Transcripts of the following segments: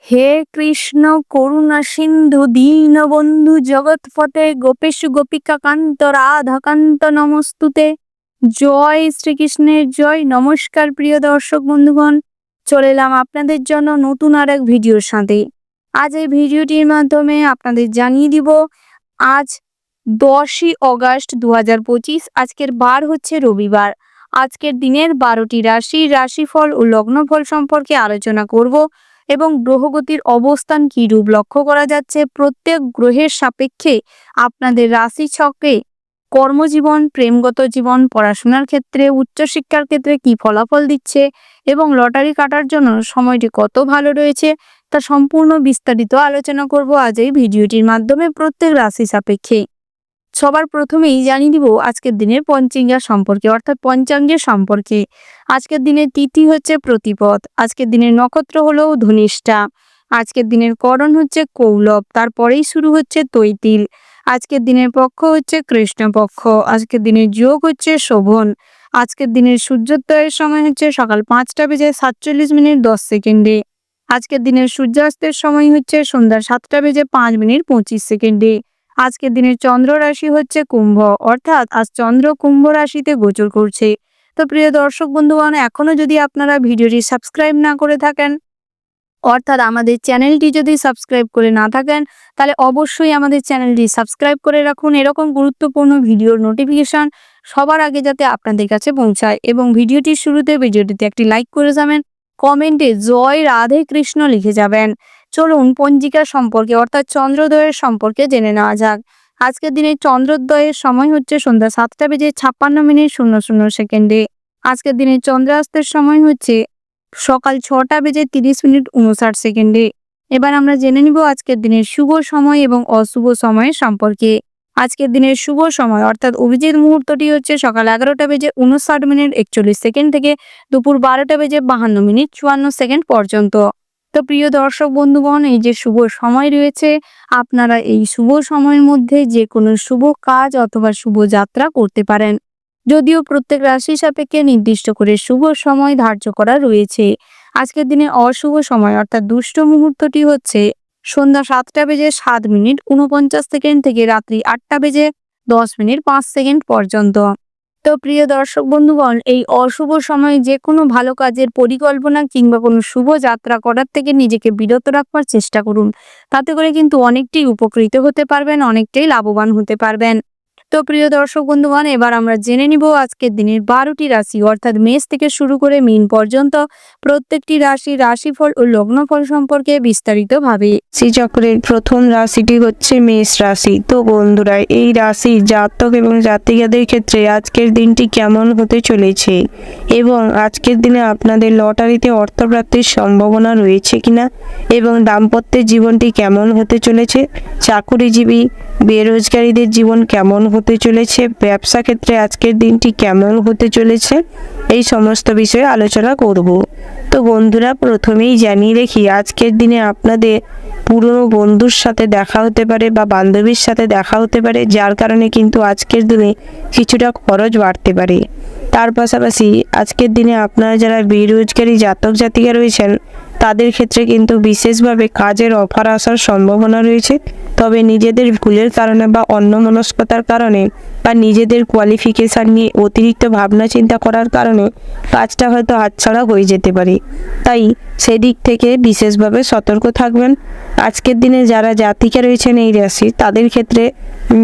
হে কৃষ্ণ করুণা সিন্ধু দীনবন্ধু জগৎপতে গোপেশ গোপিকা কান্ত রাধাকান্ত নমস্তুতে। জয় শ্রীকৃষ্ণের জয়। নমস্কার প্রিয় দর্শক বন্ধুগণ, চলে এলাম আপনাদের জন্য নতুন আর এক ভিডিওর সাথে। আজ এই ভিডিওটির মাধ্যমে আপনাদের জানিয়ে দিব আজ 10ই অগাস্ট 2025। আজকের বার হচ্ছে রবিবার। আজকের দিনের 12টি রাশিফল ও লগ্নফল সম্পর্কে আলোচনা করব এবং গ্রহগতির অবস্থান কি রূপ লক্ষ্য করা যাচ্ছে, প্রত্যেক গ্রহের সাপেক্ষে আপনাদের রাশি ছকে কর্মজীবন, প্রেমগত জীবন, পড়াশোনার ক্ষেত্রে, উচ্চশিক্ষার ক্ষেত্রে কি ফলাফল দিচ্ছে এবং লটারি কাটার জন্য সময়টি কত ভালো রয়েছে তা সম্পূর্ণ বিস্তারিত আলোচনা করব আজ এই ভিডিওটির মাধ্যমে প্রত্যেক রাশি সাপেক্ষে। সবার প্রথমেই জানিয়ে দিব আজকের দিনের পঞ্চাঙ্গা সম্পর্কে, অর্থাৎ পঞ্চাঙ্গের সম্পর্কে। আজকের দিনের তিথি হচ্ছে প্রতিপদ, আজকের দিনের নক্ষত্র হলো ধনিষ্ঠা, আজকের দিনের করণ হচ্ছে কৌলব, তারপরেই শুরু হচ্ছে তৈতিল। আজকের দিনের পক্ষ হচ্ছে কৃষ্ণপক্ষ, আজকের দিনের যোগ হচ্ছে শোভন। আজকের দিনের সূর্যোদয়ের সময় হচ্ছে সকাল 5:47:10। আজকের দিনের সূর্যাস্তের সময় হচ্ছে সন্ধ্যা 7:05:25। আজকের দিনের চন্দ্র রাশি হচ্ছে কুম্ভ, অর্থাৎ আজ চন্দ্র কুম্ভ রাশিতে গোচর করছে। তো প্রিয় দর্শক বন্ধুগণ, এখনো যদি আপনারা ভিডিওটি সাবস্ক্রাইব না করে থাকেন, অর্থাৎ আমাদের চ্যানেলটি যদি সাবস্ক্রাইব করে না থাকেন, তাহলে অবশ্যই আমাদের চ্যানেলটি সাবস্ক্রাইব করে রাখুন, এরকম গুরুত্বপূর্ণ ভিডিওর নোটিফিকেশন সবার আগে যাতে আপনাদের কাছে পৌঁছায়। এবং ভিডিওটির শুরুতে ভিডিওটিতে একটি লাইক করে যাবেন, কমেন্টে জয় রাধে কৃষ্ণ লিখে যাবেন। চলুন পঞ্জিকা সম্পর্কে, অর্থাৎ চন্দ্রোদয়ের সম্পর্কে জেনে নেওয়া যাক। আজকের দিনে চন্দ্রোদয়ের সময় হচ্ছে সন্ধ্যা 7:56:00। আজকের দিনে চন্দ্রাস্তের সময় হচ্ছে সকাল 6:30:59। এবার আমরা জেনে নিব আজকের দিনের শুভ সময় এবং অশুভ সময়ের সম্পর্কে। আজকের দিনের শুভ সময় অর্থাৎ অভিজিৎ মুহূর্তটি হচ্ছে সকাল 11:59:41 থেকে দুপুর 12:52:54 পর্যন্ত। তো প্রিয় দর্শক বন্ধুগণ, এই যে শুভ সময় রয়েছে, আপনারা এই শুভ সময়ের মধ্যে যে কোনো শুভ কাজ অথবা শুভ যাত্রা করতে পারেন, যদিও প্রত্যেক রাশি সাপেক্ষে নির্দিষ্ট করে শুভ সময় ধার্য করা রয়েছে। আজকের দিনে অশুভ সময় অর্থাৎ দুষ্ট মুহূর্তটি হচ্ছে সন্ধ্যা 7:07:49 থেকে রাত্রি 8:10:05 পর্যন্ত। তো প্রিয় দর্শক বন্ধুগণ, এই অশুভ সময়ে যে কোনো ভালো কাজের পরিকল্পনা কিংবা কোনো শুভ যাত্রা করার থেকে নিজেকে বিরত রাখবার চেষ্টা করুন। তাতে করে কিন্তু অনেকটাই উপকৃত হতে পারবেন, অনেকটাই লাভবান হতে পারবেন। তো প্রিয় দর্শক বন্ধুগণ, এবার আমরা জেনে নিব আজকের দিনের 12টি রাশি অর্থাৎ মেষ থেকে শুরু করে মীন পর্যন্ত প্রত্যেকটি রাশির রাশিফল ও লগ্নফল সম্পর্কে বিস্তারিতভাবে। শ্রীচক্রের প্রথম রাশিটি হচ্ছে মেষ রাশি। তো বন্ধুরা, এই রাশির জাতক এবং জাতিকাদের ক্ষেত্রে আজকের দিনটি কেমন হতে চলেছে এবং আজকের দিনে আপনাদের লটারিতে অর্থপ্রাপ্তির সম্ভাবনা রয়েছে কিনা এবং দাম্পত্যের জীবনটি কেমন হতে চলেছে, চাকুরিজীবী বেরোজগারীদের জীবন কেমন হতে চলেছে, ব্যবসা ক্ষেত্রে আজকের দিনটি কেমন হতে চলেছে, এই সমস্ত বিষয়ে আলোচনা করব। তো বন্ধুরা, প্রথমেই জানিয়ে রেখি আজকের দিনে আপনাদের পুরনো বন্ধুর সাথে দেখা হতে পারে বা বান্ধবীর সাথে দেখা হতে পারে, যার কারণে কিন্তু আজকের দিনে কিছুটা খরচ বাড়তে পারে। তার পাশাপাশি আজকের দিনে আপনারা যারা বেরোজগারী জাতক জাতিকা রয়েছেন তাদের ক্ষেত্রে কিন্তু বিশেষভাবে কাজের অফার আসার সম্ভাবনা রয়েছে, তবে নিজেদের ভুলের কারণে বা অন্যমনস্কতার কারণে বা নিজেদের কোয়ালিফিকেশান নিয়ে অতিরিক্ত ভাবনা চিন্তা করার কারণে কাজটা হয়তো হাতছাড়া হয়ে যেতে পারে, তাই সেদিক থেকে বিশেষভাবে সতর্ক থাকবেন। আজকের দিনে যারা জাতিকা রয়েছেন এই রাশি, তাদের ক্ষেত্রে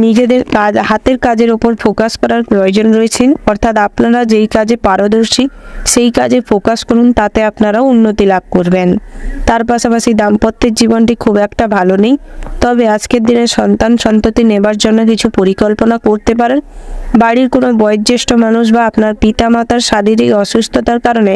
নিজেদের কাজ, হাতের কাজের ওপর ফোকাস করার প্রয়োজন রয়েছে, অর্থাৎ আপনারা যেই কাজে পারদর্শী সেই কাজে ফোকাস করুন, তাতে আপনারা উন্নতি লাভ করবেন। তার পাশাপাশি দাম্পত্যের জীবনটি খুব একটা ভালো নেই, তবে আজকের দিনে সন্তান সন্ততি নেবার জন্য কিছু পরিকল্পনা করতে পারেন। বাড়ির কোনো বয়োজ্যেষ্ঠ মানুষ বা আপনার পিতামাতার শারীরিক অসুস্থতার কারণে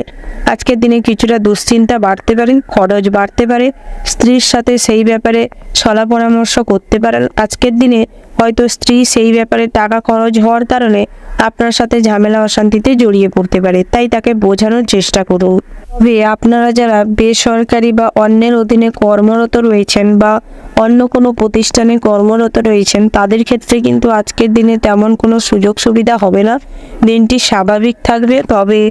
আজকের দিনে কিছুটা দুশ্চিন্তা বাড়তে পারে, খরচ বাড়তে পারে। স্ত্রীর সাথে সেই ব্যাপারে সলা পরামর্শ করতে পারেন। আজকের দিনে হয়তো স্ত্রী সেই ব্যাপারে টাকা খরচ হওয়ার কারণে আপনার সাথে ঝামেলা অশান্তিতে জড়িয়ে পড়তে পারে, তাই তাকে বোঝানোর চেষ্টা করুন। তবে আপনারা যারা বেসরকারি বা অন্যের অধীনে কর্মরত রয়েছেন বা অন্য কোনো প্রতিষ্ঠানে কর্মরত রয়েছেন, তাদের ক্ষেত্রে কিন্তু আজকের দিনে তেমন কোনো সুযোগ সুবিধা হবে না। দিনটি স্বাভাবিক থাকবে, তবে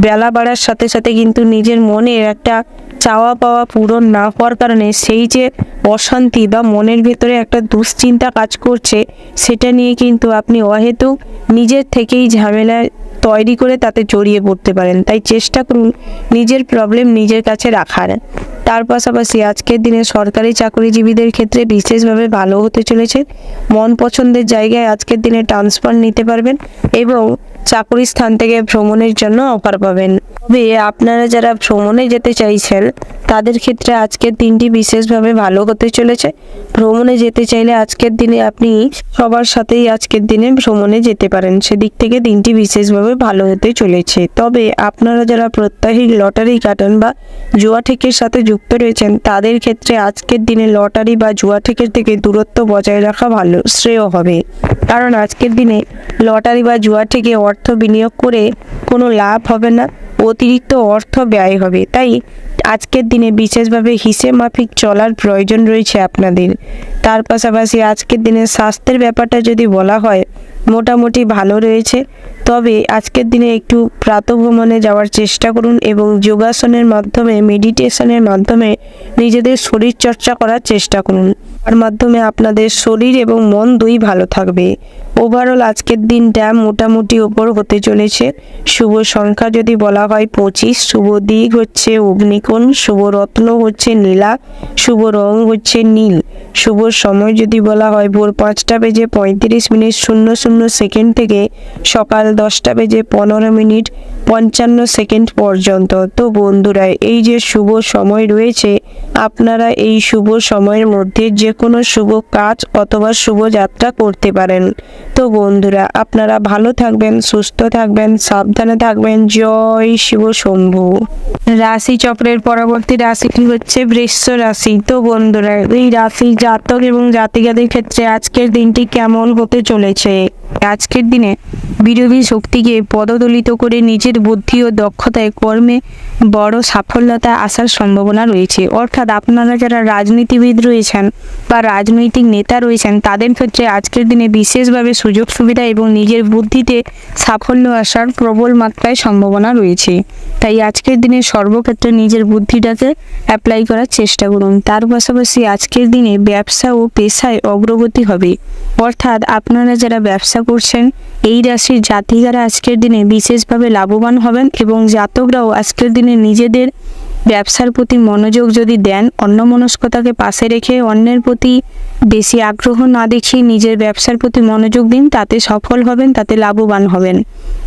বেলা বাড়ার সাথে সাথে কিন্তু নিজের মনের একটা চাওয়া পাওয়া পূরণ না হওয়ার কারণে সেই যে অশান্তি বা মনের ভেতরে একটা দুশ্চিন্তা কাজ করছে, সেটা নিয়ে কিন্তু আপনি অহেতুক নিজের থেকেই ঝামেলা তৈরি করে তাতে জড়িয়ে পড়তে পারেন। তাই চেষ্টা করুন নিজের প্রবলেম নিজের কাছে রাখার। তার পাশাপাশি আজকের দিনে সরকারি চাকরিজীবীদের ক্ষেত্রে বিশেষভাবে ভালো হতে চলেছে। মন পছন্দের জায়গায় আজকের দিনে ট্রান্সফার নিতে পারবেন এবং চাকরি স্থান থেকে ভ্রমণের জন্য অফার পাবেন। তবে আপনারা যারা ভ্রমণে যেতে চাইছেন তাদের ক্ষেত্রে আজকের দিনটি বিশেষভাবে ভালো হতে চলেছে। ভ্রমণে যেতে চাইলে আজকের দিনে আপনি সবার সাথেই আজকের দিনে ভ্রমণে যেতে পারেন, সেদিক থেকে দিনটি বিশেষভাবে ভালো হতে চলেছে। তবে আপনারা যারা প্রত্যাহিক লটারি কাটান বা জুয়া ঠেকের সাথে যুক্ত রয়েছেন তাদের ক্ষেত্রে আজকের দিনে লটারি বা জুয়া ঠেকের থেকে দূরত্ব বজায় রাখা ভালো শ্রেয় হবে। কারণ আজকের দিনে লটারি বা জুয়া থেকে অর্থ বিনিয়োগ করে কোনো লাভ হবে না, অতিরিক্ত অর্থ ব্যয় হবে। তাই আজকের দিনে বিশেষভাবে হিসেব মাফিক চলার প্রয়োজন রয়েছে আপনাদের। তার পাশাপাশি আজকের দিনে স্বাস্থ্যের ব্যাপারটা যদি বলা হয় মোটামুটি ভালো রয়েছে। তবে আজকের দিনে একটু প্রাতঃভ্রমণে যাওয়ার চেষ্টা করুন এবং যোগাসনের মাধ্যমে, মেডিটেশনের মাধ্যমে নিজেদের শরীর চর্চা করার চেষ্টা করুন। তার মাধ্যমে আপনাদের শরীর এবং মন দুই ভালো থাকবে। ওভারঅল আজকের দিনটা মোটামুটি ওপর হতে চলেছে। শুভ সংখ্যা যদি বলা হয় 25, শুভ দিক হচ্ছে অগ্নিকোণ, শুভ রত্ন হচ্ছে নীলা, শুভ রং হচ্ছে নীল। শুভ সময় যদি বলা হয় ভোর 5:35:00 থেকে সকাল 10:15:55 পর্যন্ত। তো বন্ধুরা, এই যে শুভ সময় রয়েছে, আপনারা এই শুভ সময়ের মধ্যে যে কোনো শুভ কাজ অথবা শুভ যাত্রা করতে পারেন। তো বন্ধুরা, আপনারা ভালো থাকবেন, সুস্থ থাকবেন, সাবধানে থাকবেন। জয় শিব শম্ভু। রাশি চক্রের পরবর্তী রাশিটি হচ্ছে বৃষ রাশি। তো বন্ধুরা, এই রাশি জাতক এবং জাতিকাদের ক্ষেত্রে আজকের দিনটি কেমন হতে চলেছে? আজকের দিনে বিরোধী শক্তিকে পদদলিত করে নিজের বুদ্ধি ও দক্ষতায় কর্মে বড় সাফল্যতা আসার সম্ভাবনা রয়েছে। অর্থাৎ আপনারা যারা রাজনীতিবিদ রয়েছেন বা রাজনৈতিক নেতা রয়েছেন তাদের ক্ষেত্রে আজকের দিনে বিশেষভাবে সুযোগ সুবিধা এবং নিজের বুদ্ধিতে সাফল্য আসার প্রবল মাত্রায় সম্ভাবনা রয়েছে। তাই আজকের দিনে সর্বক্ষেত্রে নিজের বুদ্ধিটাকে অ্যাপ্লাই করার চেষ্টা করুন। তার পাশাপাশি আজকের দিনে ব্যবসা ও পেশায় অগ্রগতি হবে। অর্থাৎ আপনারা যারা ব্যবসা করছেন এই রাশির জাতিকারা আজকের দিনে বিশেষভাবে লাভবান হবেন এবং জাতকরাও আজকের দিনে নিজেদের ব্যবসার প্রতি মনোযোগ যদি দেন, অন্যমনস্কতাকে পাশে রেখে অন্যের প্রতি বেশি আগ্রহ না দেখিয়ে নিজের ব্যবসার প্রতি মনোযোগ দিন, তাতে সফল হবেন, তাতে লাভবান হবেন।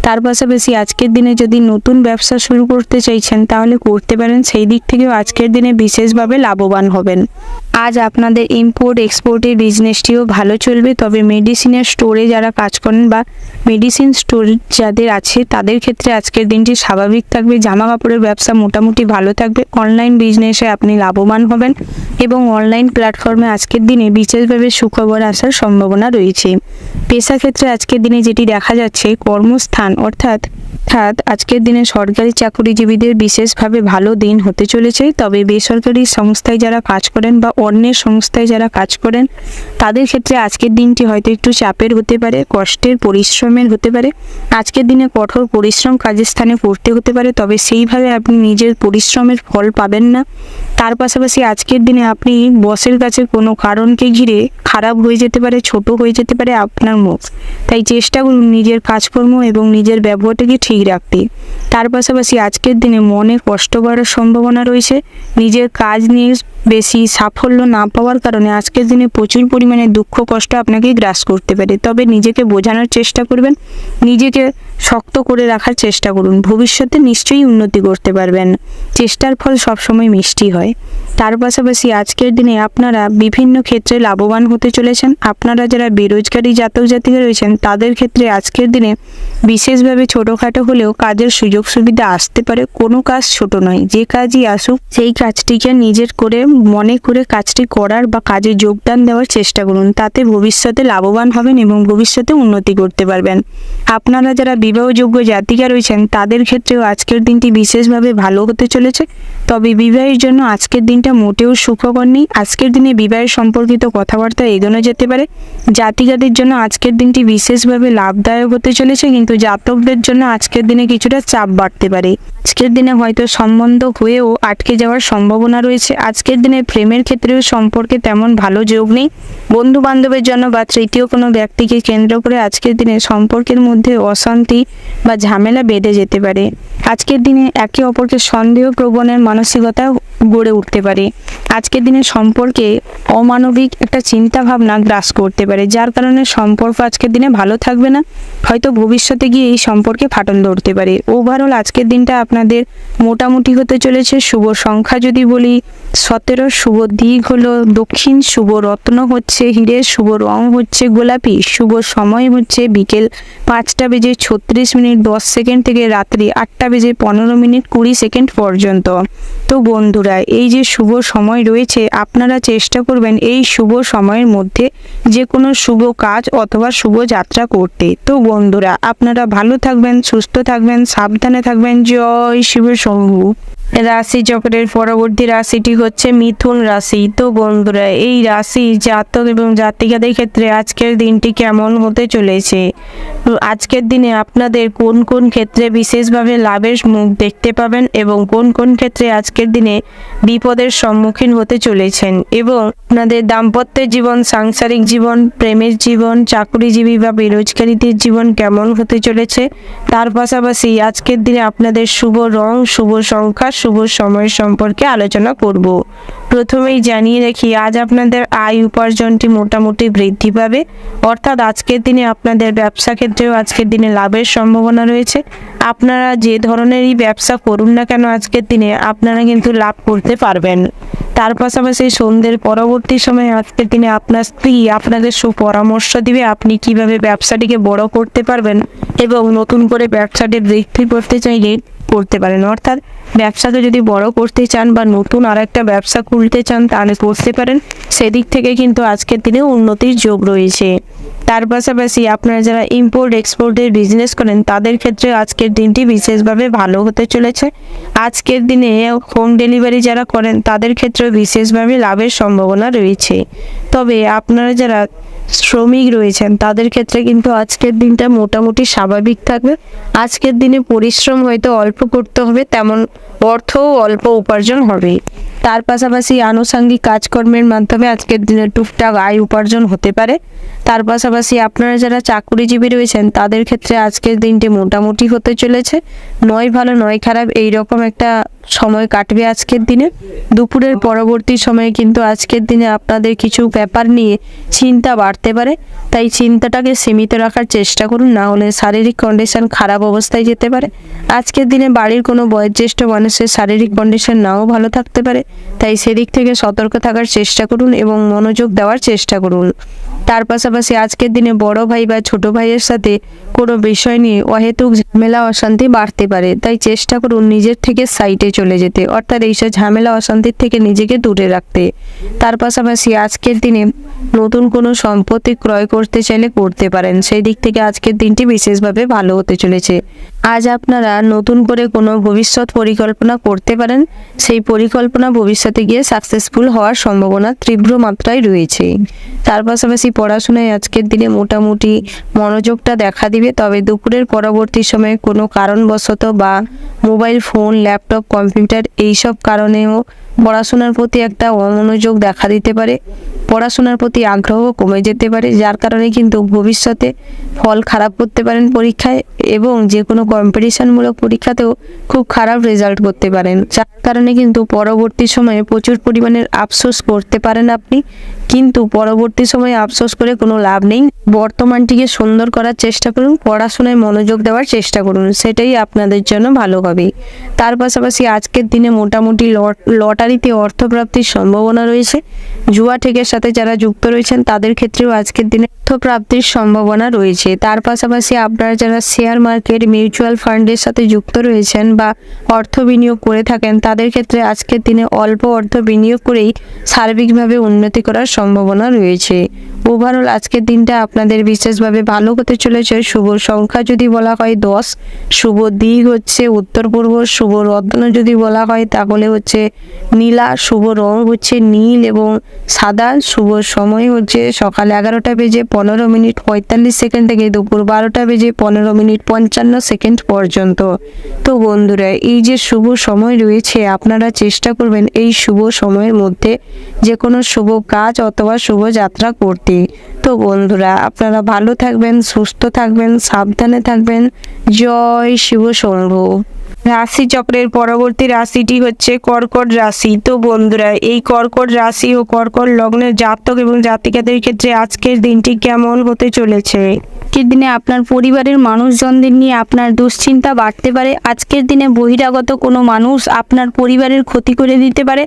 তার পাশাপাশি আজকের দিনে যদি নতুন ব্যবসা শুরু করতে চাইছেন তাহলে করতে পারেন, সেই দিক থেকেও আজকের দিনে বিশেষভাবে লাভবান হবেন। আজ আপনাদের ইম্পোর্ট এক্সপোর্টের বিজনেসটিও ভালো চলবে। তবে মেডিসিনের স্টোরে যারা কাজ করেন বা মেডিসিন স্টোর যাদের আছে তাদের ক্ষেত্রে আজকের দিনটি স্বাভাবিক থাকবে। জামা কাপড়ের ব্যবসা মোটামুটি ভালো থাকবে। অনলাইন বিজনেসে আপনি লাভবান হবেন এবং অনলাইন প্ল্যাটফর্মে আজকের দিনে বিশেষভাবে সুখবর আসার সম্ভাবনা রয়েছে। পেশা ক্ষেত্রে আজকের দিনে যেটি দেখা যাচ্ছে, কর্মস্থান অর্থাৎ আজকের দিনে সরকারি চাকরিজীবীদের বিশেষভাবে ভালো দিন হতে চলেছে। তবে বেসরকারি সংস্থায় যারা কাজ করেন বা অন্যের সংস্থায় যারা কাজ করেন তাদের ক্ষেত্রে আজকের দিনটি হয়তো একটু চাপের হতে পারে, কষ্টের, পরিশ্রমের হতে পারে। আজকের দিনে কঠোর পরিশ্রম কাজের স্থানে করতে হতে পারে, তবে সেইভাবে আপনি নিজের পরিশ্রমের ফল পাবেন না। তার পাশাপাশি আজকের দিনে আপনি বসের কাছে কোনো কারণকে ঘিরে খারাপ হয়ে যেতে পারে, ছোট হয়ে যেতে পারে আপনার মুখ। তাই চেষ্টা করুন নিজের কাজকর্ম এবং নিজের ব্যবহারটাকে ঠিক রাখতে। তার পাশাপাশি আজকের দিনে মনে কষ্ট করার সম্ভাবনা রয়েছে। নিজের কাজ নিয়ে বেশি সাফল্য না পাওয়ার কারণে আজকের দিনে প্রচুর পরিমাণে দুঃখ কষ্ট আপনাকে গ্রাস করতে পারে। তবে নিজেকে বোঝানোর চেষ্টা করবেন, নিজেকে শক্ত করে রাখার চেষ্টা করুন। ভবিষ্যতে নিশ্চয়ই উন্নতি করতে পারবেন। চেষ্টার ফল সবসময় মিষ্টি হয়। তার পাশাপাশি আজকের দিনে আপনারা বিভিন্ন ক্ষেত্রে লাভবান হতে চলেছেন। আপনারা যারা বেরোজগারি জাতক জাতিকা রয়েছেন তাদের ক্ষেত্রে আজকের দিনে বিশেষভাবে ছোটোখাটো হলেও কাজের সুযোগ সুবিধা আসতে পারে। কোনো কাজ ছোট নয়, যে কাজই আসুক সেই কাজটিকে নিজের করে মনে করে কাজটি করার বা কাজে যোগদান দেওয়ার চেষ্টা করুন। তাতে ভবিষ্যতে লাভবান হবেন এবং ভবিষ্যতে উন্নতি করতে পারবেন। আপনারা যারা বিবাহযোগ্য জাতিকা রয়েছেন তাদের ক্ষেত্রেও আজকের দিনটি বিশেষভাবে ভালো হতে চলেছে। তবে বিবাহের জন্য আজকের দিনটা মোটেও সুখকর নেই। আজকের দিনে বিবাহের সম্পর্কিত কথাবার্তা এগোনো যেতে পারে। জাতিকাদের জন্য আজকের দিনটি বিশেষভাবে লাভদায়ক হতে চলেছে, কিন্তু জাতকদের জন্য আজকের দিনে কিছুটা চাপ বাড়তে পারে। আজকের দিনে হয়তো সম্বন্ধ হয়েও আটকে যাওয়ার সম্ভাবনা রয়েছে। আজকের দিনে প্রেমের ক্ষেত্রেও সম্পর্কে তেমন ভালো যোগ নেই। বন্ধু বান্ধবের জন্য বা তৃতীয় কোনো ব্যক্তিকে কেন্দ্র করে আজকের দিনে সম্পর্কের মধ্যে অশান্তি বা ঝামেলা বেঁধে যেতে পারে। আজকের দিনে একে অপরকে সন্দেহ প্রবণের মানসিকতা গড়ে উঠতে পারে। আজকের দিনে সম্পর্কে অমানবিক একটা চিন্তা ভাবনা গ্রাস করতে পারে, যার কারণে সম্পর্ক আজকের দিনে ভালো থাকবে না। হয়তো ভবিষ্যতে গিয়ে এই সম্পর্কে ফাটল ধরতে পারে। ওভারঅল আজকের দিনটা আপনাদের মোটামুটি হতে চলেছে। শুভ সংখ্যা যদি বলি 17, শুভ দিক হলো দক্ষিণ, শুভ রত্ন হচ্ছে হিরে, শুভ রং হচ্ছে গোলাপি, শুভ সময় হচ্ছে বিকেল 5:36 থেকে রাত্রি 8:15 পর্যন্ত। তো বন্ধুরা, এই যে শুভ সময় রয়েছে, আপনারা চেষ্টা করবেন এই শুভ সময়ের মধ্যে যে কোনো শুভ কাজ অথবা শুভ যাত্রা করতে। তো বন্ধুরা, আপনারা ভালো থাকবেন, সুস্থ থাকবেন, সাবধানে থাকবেন। জয় শিব শম্ভু। রাশি চক্রের পরবর্তী রাশিটি হচ্ছে মিথুন রাশি। তো বন্ধুরা, এই রাশি জাতক এবং জাতিকাদের ক্ষেত্রে আজকের দিনটি কেমন হতে চলেছে? আজকের দিনে আপনাদের কোন কোন ক্ষেত্রে বিশেষভাবে লাভের মুখ দেখতে পাবেন এবং কোন কোন ক্ষেত্রে আজকের দিনে বিপদের সম্মুখীন হতে চলেছেন, এবং আপনাদের দাম্পত্যের জীবন, সাংসারিক জীবন, প্রেমের জীবন, চাকরিজীবী বা বেরোজগারীদের জীবন কেমন হতে চলেছে, তার পাশাপাশি আজকের দিনে আপনাদের শুভ রং, শুভ সংখ্যা, শুভ সময় সম্পর্কে আলোচনা করব। প্রথমেই জানিয়ে রাখি, আজ আপনাদের আয় উপার্জনটি মোটামুটি বৃদ্ধি পাবে, অর্থাৎ আজকের দিনে আপনাদের ব্যবসা ক্ষেত্রেও আজকের দিনে লাভের সম্ভাবনা রয়েছে। আপনারা যে ধরনেরই ব্যবসা করুন না কেন, আজকের দিনে আপনারা কিন্তু লাভ করতে পারবেন। তার পাশাপাশি সন্ধ্যের পরবর্তী সময়ে আজকের দিনে আপনার স্ত্রী আপনাদের সুপরামর্শ দিবে আপনি কিভাবে ব্যবসাটিকে বড় করতে পারবেন, এবং নতুন করে ব্যবসাটি বৃদ্ধি করতে চাইলে করতে পারেন। অর্থাৎ ব্যবসাকে যদি বড় করতে চান বা নতুন আর একটা ব্যবসা খুলতে চান তাহলে করতে পারেন। সেদিক থেকে কিন্তু আজকের দিনে উন্নতির যোগ রয়েছে। তার পাশাপাশি আপনারা যারা ইম্পোর্ট এক্সপোর্টের বিজনেস করেন তাদের ক্ষেত্রে আজকের দিনটি বিশেষভাবে ভালো হতে চলেছে। আজকের দিনে হোম ডেলিভারি যারা করেন তাদের ক্ষেত্রে বিশেষভাবে লাভের সম্ভাবনা রয়েছে। তবে আপনারা যারা শ্রমিক রয়েছেন তাদের ক্ষেত্রে কিন্তু আজকের দিনটা মোটামুটি স্বাভাবিক থাকবে। আজকের দিনে পরিশ্রম হয়তো অল্প করতে হবে, তেমন অর্থও অল্প উপার্জন হবে। তার পাশাপাশি আনুষঙ্গিক কাজকর্মের মাধ্যমে আজকের দিনে টুকটাক আয় উপার্জন হতে পারে। তার পাশাপাশি আপনারা যারা চাকরিজীবী রয়েছেন তাদের ক্ষেত্রে আজকের দিনটি মোটামুটি হতে চলেছে। নয় ভালো নয় খারাপ এইরকম একটা সময় কাটবে আজকের দিনে। দুপুরের পরবর্তী সময়ে কিন্তু আজকের দিনে আপনাদের কিছু ব্যাপার নিয়ে চিন্তা বাড়তে পারে, তাই চিন্তাটাকে সীমিত রাখার চেষ্টা করুন, না হলে শারীরিক কন্ডিশন খারাপ অবস্থায় যেতে পারে। আজকের দিনে বাড়ির কোনো বয়োজ্যেষ্ঠ মানুষের শারীরিক কন্ডিশন নাও ভালো থাকতে পারে, তাই সেদিক থেকে সতর্ক থাকার চেষ্টা করুন এবং মনোযোগ দেওয়ার চেষ্টা করুন। তার পাশাপাশি আজকের দিনে বড় ভাই বা ছোট ভাইয়ের সাথে কোনো বিষয় নিয়ে অহেতুক ঝামেলা অশান্তি বাড়তে পারে, তাই চেষ্টা করুন নিজের থেকে সাইডে চলে যেতে, অর্থাৎ এইসব ঝামেলা অশান্তির থেকে নিজেকে দূরে রাখতে। তার পাশাপাশি আজকের দিনে নতুন কোনো সম্পত্তি ক্রয় করতে চাইলে করতে পারেন, সেই দিক থেকে আজকের দিনটি বিশেষভাবে ভালো হতে চলেছে। আজ আপনারা নতুন করে কোনো ভবিষ্যৎ পরিকল্পনা করতে পারেন, সেই পরিকল্পনা ভবিষ্যতে গিয়ে সাকসেসফুল হওয়ার সম্ভাবনা তীব্র মাত্রায় রয়েছে। তার পাশাপাশি পড়াশোনায় আজকের দিনে মোটামুটি মনোযোগটা দেখা দিবে, তবে দুপুরের পরবর্তী সময়ে কোনো কারণবশত বা মোবাইল ফোন, ল্যাপটপ, কম্পিউটার এইসব কারণেও পড়াশোনার প্রতি একটা অমনোযোগ দেখা দিতে পারে, পড়াশোনার প্রতি আগ্রহ কমে যেতে পারে, যার কারণে কিন্তু ভবিষ্যতে ফল খারাপ করতে পারেন পরীক্ষায়, এবং যে কোনো কম্পিটিশনমূলক পরীক্ষাতেও খুব খারাপ রেজাল্ট করতে পারেন, যার কারণে কিন্তু পরবর্তী সময়ে প্রচুর পরিমাণের আফসোস করতে পারেন আপনি। কিন্তু পরবর্তী সময়ে আফসোস করে কোনো লাভ নেই। বর্তমানটিকে সুন্দর করার চেষ্টা করুন, পড়াশোনায় মনোযোগ দেওয়ার চেষ্টা করুন, সেটাই আপনাদের জন্য ভালো হবে। তার পাশাপাশি আজকের দিনে মোটামুটি লটারিতে অর্থপ্রাপ্তির সম্ভাবনা রয়েছে। জুয়া ঠেকের সাথে যারা যুক্ত রয়েছেন তাদের ক্ষেত্রেও আজকের দিনে অর্থপ্রাপ্তির সম্ভাবনা রয়েছে। তার পাশাপাশি আপনারা যারা শেয়ার মার্কেট, মিউচুয়াল ফান্ডের সাথে যুক্ত রয়েছেন বা অর্থ বিনিয়োগ করে থাকেন তাদের ক্ষেত্রে আজকের দিনে অল্প অর্থ বিনিয়োগ করেই সার্বিকভাবে উন্নতি করার সম্ভাবনা রয়েছে। ওভারঅল আজকের দিনটা আপনাদের বিশেষভাবে ভালো হতে চলেছে। শুভ সংখ্যা যদি বলা হয় 10, শুভ দিক হচ্ছে উত্তর পূর্ব, শুভ রত্ন যদি বলা হয় তাহলে হচ্ছে নীলা, শুভ রং হচ্ছে নীল এবং সাদা, শুভ সময় হচ্ছে সকাল 11:15 থেকে দুপুর 12:15 পর্যন্ত। তো বন্ধুরা, এই যে শুভ সময় রয়েছে আপনারা চেষ্টা করবেন এই শুভ সময়ের মধ্যে যে কোনো শুভ কাজ অথবা শুভ যাত্রা করতে। তো বন্ধুরা, আপনারা ভালো থাকবেন, সুস্থ থাকবেন, সাবধানে থাকবেন। জয় শিব শম্ভু। রাশি চক্রের পরবর্তী রাশিটি হচ্ছে কর্কট রাশি। তো বন্ধুরা, এই কর্কট রাশি ও কর্কট লগ্নের জাতক এবং জাতিকাদের ক্ষেত্রে আজকের দিনটি কেমন হতে চলেছে? আজকের দিনে আপনার পরিবারের মানুষজনদের নিয়ে আপনার দুশ্চিন্তা বাড়তে পারে। আজকের দিনে বহিরাগত কোনো মানুষ আপনার পরিবারের ক্ষতি করে দিতে পারে।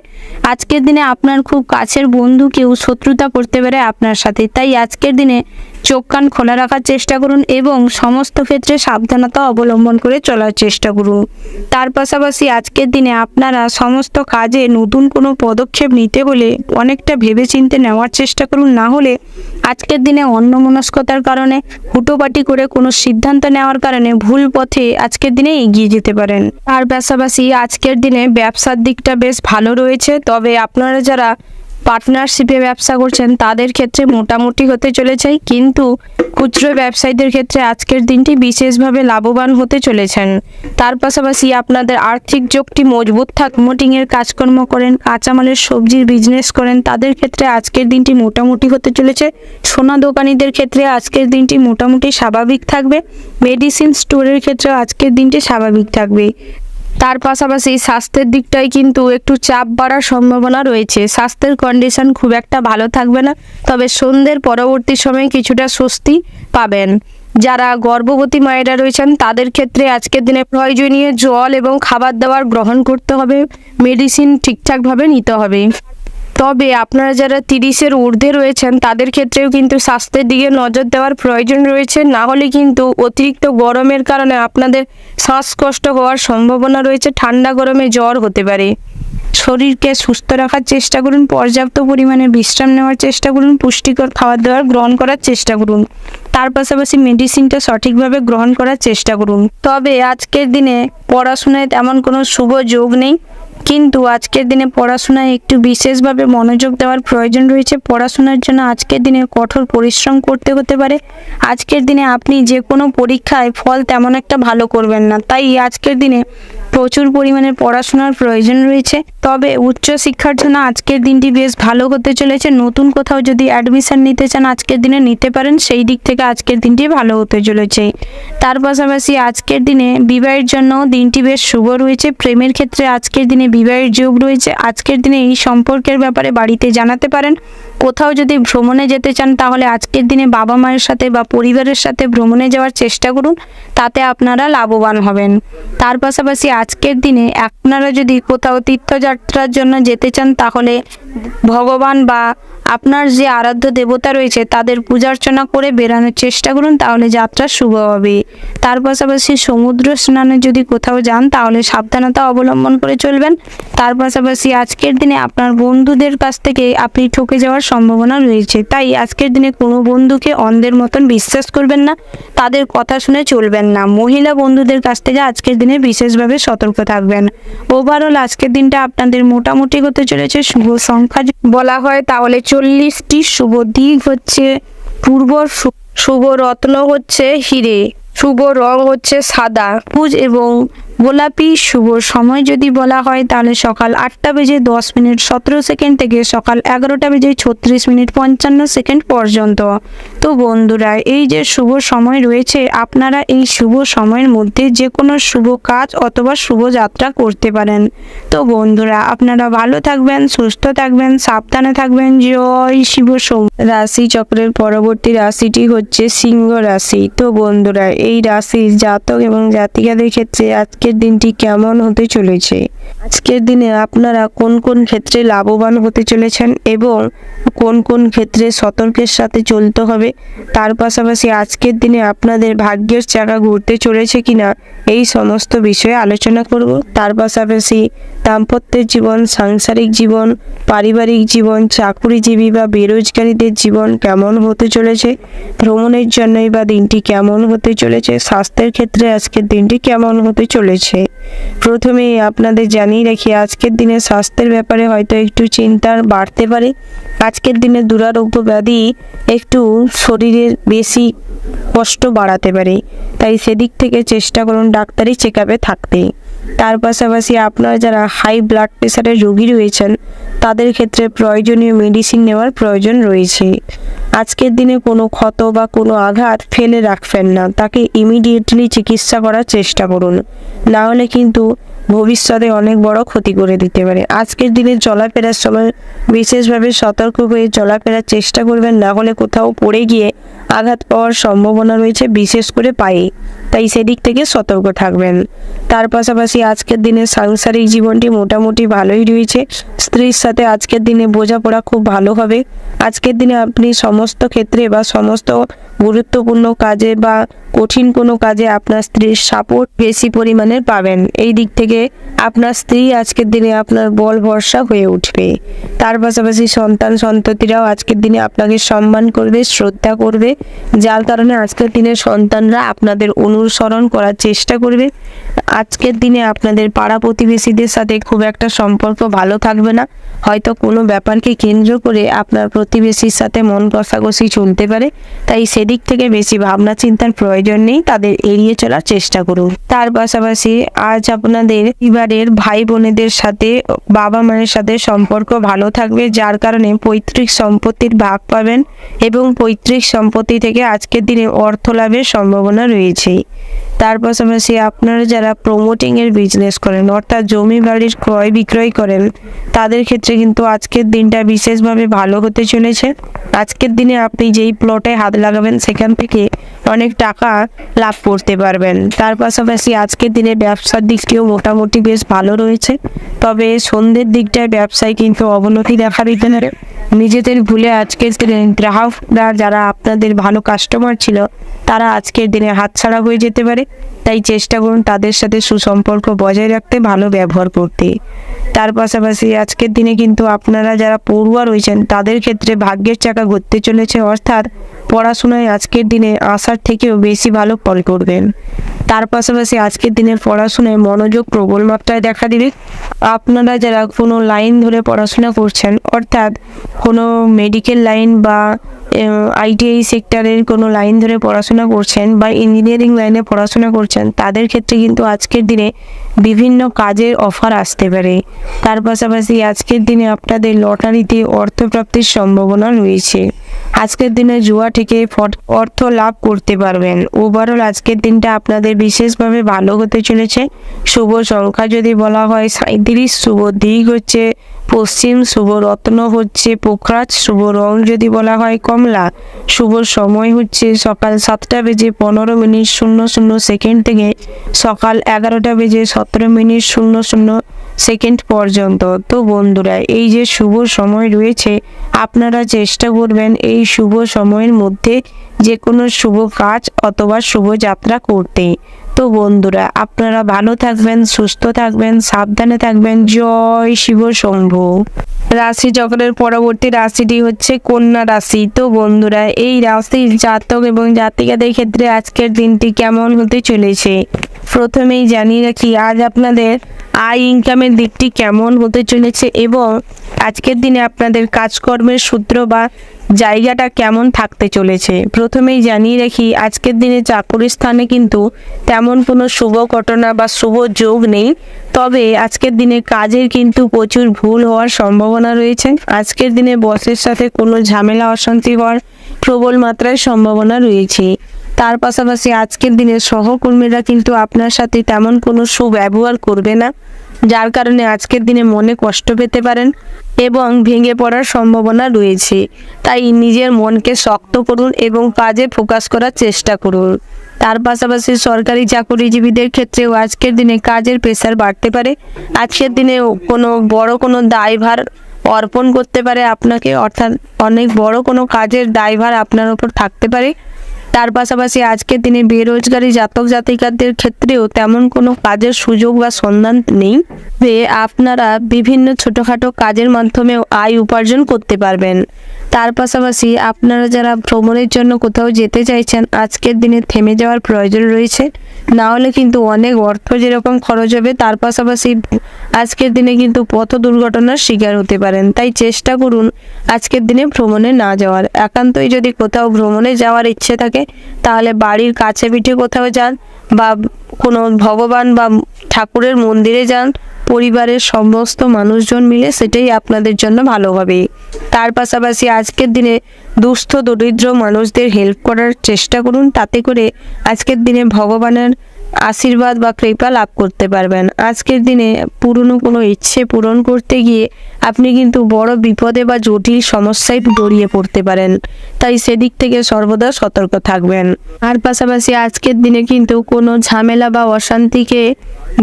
আজকের দিনে আপনার খুব কাছের বন্ধু কেউ শত্রুতা করতে পারে আপনার সাথে। তাই আজকের দিনে চোখ কান খোলা রাখার চেষ্টা করুন এবং সমস্ত ক্ষেত্রে সাবধানতা অবলম্বন করে চলার চেষ্টা করুন। তার পাশাপাশি আজকের দিনে আপনারা সমস্ত কাজে নতুন কোনো পদক্ষেপ নিতে হলে অনেকটা ভেবেচিন্তে নেওয়ার চেষ্টা করুন, না হলে আজকের দিনে অন্যমনস্কতার কারণে হুটোপাটি করে কোনো সিদ্ধান্ত নেওয়ার কারণে ভুল পথে আজকের দিনে এগিয়ে যেতে পারেন। তার পাশাপাশি আজকের দিনে ব্যবসার দিকটা বেশ ভালো রয়েছে, তবে আপনারা যারা পার্টনারশিপে ব্যবসা করছেন তাদের ক্ষেত্রে মোটামুটি হতে চলেছে, কিন্তু খুচরো ব্যবসায়ীদের ক্ষেত্রে আজকের দিনটি বিশেষভাবে লাভবান হতে চলেছেন। তার পাশাপাশি আপনাদের আর্থিক যোগটি মজবুত মোটিংয়ের কাজকর্ম করেন, কাঁচামালের সবজির বিজনেস করেন, তাদের ক্ষেত্রে আজকের দিনটি মোটামুটি হতে চলেছে। সোনা দোকানিদের ক্ষেত্রে আজকের দিনটি মোটামুটি স্বাভাবিক থাকবে। মেডিসিন স্টোরের ক্ষেত্রে আজকের দিনটি স্বাভাবিক থাকবে। তার পাশাপাশি স্বাস্থ্যের দিকটাই কিন্তু একটু চাপ বাড়ার সম্ভাবনা রয়েছে। স্বাস্থ্যের কন্ডিশন খুব একটা ভালো থাকবে না, তবে সন্ধ্যের পরবর্তী সময়ে কিছুটা স্বস্তি পাবেন। যারা গর্ভবতী মায়েরা রয়েছেন তাদের ক্ষেত্রে আজকের দিনে প্রয়োজনীয় জল এবং খাবার দাবার গ্রহণ করতে হবে, মেডিসিন ঠিকঠাকভাবে নিতে হবে। তবে আপনারা যারা 30-এর ঊর্ধ্বে রয়েছেন তাদের ক্ষেত্রেও কিন্তু স্বাস্থ্যের দিকে নজর দেওয়ার প্রয়োজন রয়েছে, না হলে কিন্তু অতিরিক্ত গরমের কারণে আপনাদের শ্বাসকষ্ট হওয়ার সম্ভাবনা রয়েছে, ঠান্ডা গরমে জ্বর হতে পারে। শরীরকে সুস্থ রাখার চেষ্টা করুন, পর্যাপ্ত পরিমাণে বিশ্রাম নেওয়ার চেষ্টা করুন, পুষ্টিকর খাবার দাবার গ্রহণ করার চেষ্টা করুন। তার পাশাপাশি মেডিসিনটা সঠিকভাবে গ্রহণ করার চেষ্টা করুন। তবে আজকের দিনে পড়াশোনায় তেমন কোনো শুভ যোগ নেই, কিন্তু আজকের দিনে পড়াশোনায় একটু বিশেষভাবে মনোযোগ দেওয়ার প্রয়োজন রয়েছে। পড়াশোনার জন্য আজকের দিনে কঠোর পরিশ্রম করতে হতে পারে। আজকের দিনে আপনি যে কোনো পরীক্ষায় ফল তেমন একটা ভালো করবেন না, তাই আজকের দিনে প্রচুর পরিমাণে পড়াশোনার প্রয়োজন রয়েছে। তবে উচ্চশিক্ষার জন্য আজকের দিনটি বেশ ভালো হতে চলেছে। নতুন কোথাও যদি অ্যাডমিশন নিতে চান আজকের দিনে নিতে পারেন, সেই দিক থেকে আজকের দিনটি ভালো হতে চলেছে। তার পাশাপাশি আজকের দিনে বিবাহের জন্য দিনটি বেশ শুভ রয়েছে। প্রেমের ক্ষেত্রে আজকের দিনে বিবাহের যোগ রয়েছে। আজকের দিনে এই সম্পর্কের ব্যাপারে বাড়িতে জানাতে পারেন। কোথাও যদি ভ্রমণে যেতে চান তাহলে আজকের দিনে বাবা মায়ের সাথে বা পরিবারের সাথে ভ্রমণে যাওয়ার চেষ্টা করুন, তাতে আপনারা লাভবান হবেন। তার পাশাপাশি আজকের দিনে আপনারা যদি কোথাও তীর্থযাত্রার জন্য যেতে চান তাহলে ভগবান বা আপনার যে আরাধ্য দেবতা রয়েছে তাদের পূজার্চনা করে বেরানোর চেষ্টা করুন, তাহলে যাত্রা শুভ হবে। তার পাশাপাশি সমুদ্র স্নানে যদি কোথাও যান তাহলে সাবধানতা অবলম্বন করে চলবেন। তার পাশাপাশি আজকের দিনে আপনার বন্ধুদের কাছ থেকে আপনি ঠকে যাওয়ার সম্ভাবনা রয়েছে, তাই আজকের দিনে কোনো বন্ধুকে অন্ধের মতন বিশ্বাস করবেন না, তাদের কথা শুনে চলবেন না। মহিলা বন্ধুদের কাছ থেকে আজকের দিনে বিশেষভাবে সতর্ক থাকবেন। ওভারঅল আজকের দিনটা আপনাদের মোটামুটি হতে চলেছে। শুভ সংখ্যা বলা হয় তাহলে 40টি, শুভ দিক হচ্ছে পূর্ব, শুভ রত্ন হচ্ছে হিরে, শুভ রং হচ্ছে সাদা, সবুজ এবং গোলাপি। শুভ সময় যদি বলা হয় তাহলে সকাল 8:10:17 থেকে সকাল 11:36:55 পর্যন্ত। তো বন্ধুরা, এই যে শুভ সময় রয়েছে আপনারা এই শুভ সময়ের মধ্যে যে কোনো শুভ কাজ অথবা শুভ যাত্রা করতে পারেন। তো বন্ধুরা, আপনারা ভালো থাকবেন, সুস্থ থাকবেন, সাবধানে থাকবেন। জয় শিব শম্ভু। রাশি চক্রের পরবর্তী রাশিটি হচ্ছে সিংহ রাশি। তো বন্ধুরা, এই রাশির জাতক এবং জাতিকাদের ক্ষেত্রে আজকের দিনটি কেমন হতে চলেছে? আজকের দিনে আপনারা কোন কোন ক্ষেত্রে লাভবান হতে চলেছেন এবং কোন কোন ক্ষেত্রে সতর্কের সাথে চলতে হবে, তার পাশাপাশি আজকের দিনে আপনাদের ভাগ্যের চাকা ঘুরতে চলেছে কিনা এই সমস্ত বিষয়ে আলোচনা করব। তার পাশাপাশি দাম্পত্যের জীবন, সাংসারিক জীবন, পারিবারিক জীবন, চাকুরিজীবী বা বেরোজগারীদের জীবন কেমন হতে চলেছে, ভ্রমণের জন্যই বা দিনটি কেমন হতে চলেছে, স্বাস্থ্যের ক্ষেত্রে আজকের দিনটি কেমন হতে চলেছে। প্রথমেই আপনাদের জানিয়ে রাখি, আজকের দিনে স্বাস্থ্যের ব্যাপারে হয়তো একটু চিন্তা বাড়তে পারে। আজকের দিনে দুরারোগ্য ব্যাধি একটু শরীরের বেশি কষ্ট বাড়াতে পারে, তাই সেদিক থেকে চেষ্টা করুন ডাক্তারি চেক আপে থাকতে। তার পাশাপাশি আপনারা যারা হাই ব্লাড প্রেশারের রোগী রয়েছেন তাদের ক্ষেত্রে প্রয়োজনীয় মেডিসিন নেওয়ার প্রয়োজন রয়েছে। আজকের দিনে কোনো ক্ষত বা কোনো আঘাত ফেলে রাখবেন না, তাকে ইমিডিয়েটলি চিকিৎসা করার চেষ্টা করুন, না হলে কিন্তু ভবিষ্যতে অনেক বড় ক্ষতি করে দিতে পারে। আজকের দিনে চলাফেরার সময় বিশেষভাবে সতর্ক হয়ে চলাফেরার চেষ্টা করবেন, না হলে কোথাও পড়ে গিয়ে আঘাত পাওয়ার সম্ভাবনা রয়েছে, বিশেষ করে পায়ে, তাই সেদিক থেকে সতর্ক থাকবেন। তার পাশাপাশি আজকের দিনে সাংসারিক জীবনটি মোটামুটি ভালোই রয়েছে। স্ত্রীর সাথে আজকের দিনে বোঝাপড়া খুব ভালো হবে। আজকের দিনে আপনি সমস্ত ক্ষেত্রে বা সমস্ত গুরুত্বপূর্ণ কাজে বা কঠিন কোনো কাজে আপনার স্ত্রীর সাপোর্ট বেশি পরিমাণে পাবেন। এই দিক থেকে আপনার স্ত্রী আজকের দিনে আপনার বল ভরসা হয়ে উঠবে। তার পাশাপাশি সন্তান সন্ততিরাও আজকের দিনে আপনাকে সম্মান করবে, শ্রদ্ধা করবে, যার কারণে আজকের দিনে সন্তানরা আপনাদের অনুসরণ করার চেষ্টা করবে। আজকের দিনে আপনাদের পাড়া প্রতিবেশীদের সাথে খুব একটা সম্পর্ক ভালো থাকবে না, হয়তো কোনো ব্যাপারকে কেন্দ্র করে আপনার প্রতিবেশীর সাথে মন কষাকষি চলতে পারে, তাই সেদিক থেকে বেশি ভাবনা চিন্তার প্রয়োজন নেই, তাদের এড়িয়ে চলার চেষ্টা করুন। তার পাশাপাশি আজ আপনাদের পরিবারের ভাই বোনেদের সাথে, বাবা মায়ের সাথে সম্পর্ক ভালো থাকবে, যার কারণে পৈতৃক সম্পত্তির ভাগ পাবেন এবং পৈতৃক সম্পত্তি থেকে আজকের দিনে অর্থ লাভের সম্ভাবনা রয়েছে। তার পাশাপাশি আপনারা যারা প্রমোটিংয়ের বিজনেস করেন, অর্থাৎ জমি বাড়ির ক্রয় বিক্রয় করেন, তাদের ক্ষেত্রে কিন্তু আজকের দিনটা বিশেষভাবে ভালো হতে চলেছে। আজকের দিনে আপনি যেই প্লটে হাত লাগাবেন সেখান থেকে অনেক টাকা লাভ করতে পারবেন। তার পাশাপাশি আজকের দিনে ব্যবসার দিকটিও মোটামুটি বেশ ভালো রয়েছে, তবে সন্ধ্যের দিকটায় ব্যবসায় কিন্তু অবনতি দেখা দিতে পারে। নিজেদের ভুলে আজকের দিনে গ্রাহকরা যারা আপনাদের ভালো কাস্টমার ছিল তারা আজকের দিনে হাতছাড়া হয়ে যেতে পারে, তাই চেষ্টা করুন তাদের সাথে সুসম্পর্ক বজায় রাখতে, ভালো ব্যবহার করতে। তার পাশাপাশি আজকের দিনে কিন্তু আপনারা যারা পড়ুয়া রয়েছেন তাদের ক্ষেত্রে ভাগ্যের চাকা ঘুরতে চলেছে, অর্থাৎ পড়াশোনায় আজকের দিনে আশার থেকেও বেশি ভালো ফল করবেন। তার পাশাপাশি আজকের দিনের পড়াশোনায় মনোযোগ প্রবল মাত্রায় দেখা দিবে। আপনারা যারা কোনো লাইন ধরে পড়াশোনা করছেন, অর্থাৎ কোনো মেডিকেল লাইন বা আইটিআই সেক্টরের কোনো লাইন ধরে পড়াশোনা করছেন বা ইঞ্জিনিয়ারিং লাইনে পড়াশোনা করছেন, তাদের ক্ষেত্রে কিন্তু আজকের দিনে বিভিন্ন কাজের অফার আসতে পারে। তার পাশাপাশি আজকের দিনে আপনাদের লটারিতে অর্থপ্রাপ্তির সম্ভাবনা রয়েছে। আজকের দিনে জুয়া থেকে অর্থ লাভ করতে পারবেন। ওভারঅল আজকের দিনটা আপনাদের বিশেষভাবে ভালো হতে চলেছে। শুভ সংখ্যা যদি বলা হয় 37, শুভ দিক হচ্ছে পশ্চিম, শুভ রত্ন হচ্ছে পোখরাজ, শুভ রং যদি বলা হয় কমলা, শুভ সময় হচ্ছে সকাল 7:15:00 থেকে সকাল 11:17:00 পর্যন্ত। তো বন্ধুরা, এই যে শুভ সময় রয়েছে, আপনারা চেষ্টা করবেন এই শুভ সময়ের মধ্যে যে কোনো শুভ কাজ অথবা শুভ যাত্রা করতে। তো বন্ধুরা, আপনারা ভালো থাকবেন, সুস্থ থাকবেন, সাবধানে থাকবেন। জয় শিব শম্ভু। রাশি চক্রের পরবর্তী রাশিটি হচ্ছে কন্যা রাশি। তো বন্ধুরা, এই রাশির জাতক এবং জাতিকাদের ক্ষেত্রে আজকের দিনটি কেমন হতে চলেছে প্রথমেই জানিয়ে রাখি, আজ আপনাদের আয় ইনকামের দিকটি কেমন হতে চলেছে এবং আজকের দিনে আপনাদের কাজকর্মের সূত্র বা জায়গাটা কেমন থাকতে চলেছে। প্রথমেই জানিয়ে রাখি, আজকের দিনে চাকরির স্থানে কিন্তু তেমন কোনো শুভ ঘটনা বা শুভ যোগ নেই, তবে আজকের দিনে কাজের কিন্তু প্রচুর ভুল হওয়ার সম্ভাবনা রয়েছে। আজকের দিনে বসের সাথে কোনো ঝামেলা অশান্তি হওয়ার প্রবল মাত্রায় সম্ভাবনা রয়েছে। তার পাশাপাশি আজকের দিনে সহকর্মীরা কিন্তু আপনার সাথে তেমন কোনো সুব্যবহার করবে না, যার কারণে আজকের দিনে মনে কষ্ট পেতে পারেন এবং ভেঙে পড়ার সম্ভাবনা রয়েছে। তাই নিজের মনকে শক্ত করুন এবং কাজে ফোকাস করার চেষ্টা করুন। তার পাশাপাশি সরকারি চাকরিজীবীদের ক্ষেত্রেও আজকের দিনে কাজের প্রেশার বাড়তে পারে। আজকের দিনে কোনো বড় কোনো দায়ভার অর্পণ করতে পারে আপনাকে, অর্থাৎ অনেক বড় কোনো কাজের দায়ভার আপনার উপর থাকতে পারে। তার পাশাপাশি আজকের দিনে বেরোজগারি জাতক জাতিকাদের ক্ষেত্রেও তেমন কোনো কাজের সুযোগ বা সন্ধান নেই, যে আপনারা বিভিন্ন ছোটোখাটো কাজের মাধ্যমেও আয় উপার্জন করতে পারবেন। তার পাশাপাশি আপনারা যারা ভ্রমণের জন্য কোথাও যেতে চাইছেন, আজকের দিনে থেমে যাওয়ার প্রয়োজন রয়েছে, না হলে কিন্তু অনেক অর্থ যেরকম খরচ হবে, তার পাশাপাশি আজকের দিনে কিন্তু পথ দুর্ঘটনার শিকার হতে পারেন। তাই চেষ্টা করুন আজকের দিনে ভ্রমণে না যাওয়ার। একান্তই যদি কোথাও ভ্রমণে যাওয়ার ইচ্ছে থাকে তাহলে বাড়ির কাছে পিঠে কোথাও যান, বা কোনো ভগবান বা ঠাকুরের মন্দিরে যান, পরিবারের সমস্ত মানুষজন মিলে, সেটাই আপনাদের জন্য ভালো হবে। তার পাশাপাশি আজকের দিনে দুস্থ দরিদ্র মানুষদের হেল্প করার চেষ্টা করুন, তাতে করে আজকের দিনে ভগবানের আশীর্বাদ বা কৃপা লাভ করতে পারবেন। আজকের দিনে পুরনো কোনো ইচ্ছে পূরণ করতে গিয়ে আপনি কিন্তু বড় বিপদে বা জটিল সমস্যায় জড়িয়ে পড়তে পারেন, তাই সেদিক থেকে সর্বদা সতর্ক থাকবেন। আর পাশাপাশি আজকের দিনে কিন্তু কোনো ঝামেলা বা অশান্তিকে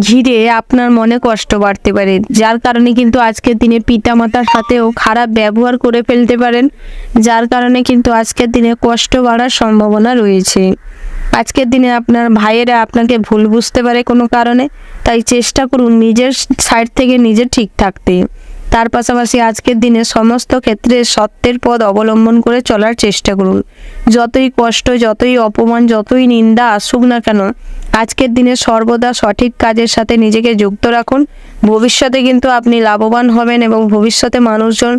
ঘিরে আপনার মনে কষ্ট বাড়তে পারে, যার কারণে কিন্তু আজকের দিনে পিতামাতার সাথেও খারাপ ব্যবহার করে ফেলতে পারেন, যার কারণে কিন্তু আজকের দিনে কষ্ট বাড়ার সম্ভাবনা রয়েছে। আজকের দিনে আপনার ভাইয়েরা আপনাকে ভুল বুঝতে পারে কোনো কারণে, তাই চেষ্টা করুন নিজের সাইড থেকে নিজে ঠিক থাকতে। তার পাশাপাশি আজকের দিনে সমস্ত ক্ষেত্রে সত্যের পথ অবলম্বন করে চলার চেষ্টা করুন। যতই কষ্ট, যতই অপমান, যতই নিন্দা আসুক না কেন, আজকের দিনে সর্বদা সঠিক কাজের সাথে নিজেকে যুক্ত রাখুন। ভবিষ্যতে কিন্তু আপনি লাভবান হবেন এবং ভবিষ্যতে মানুষজন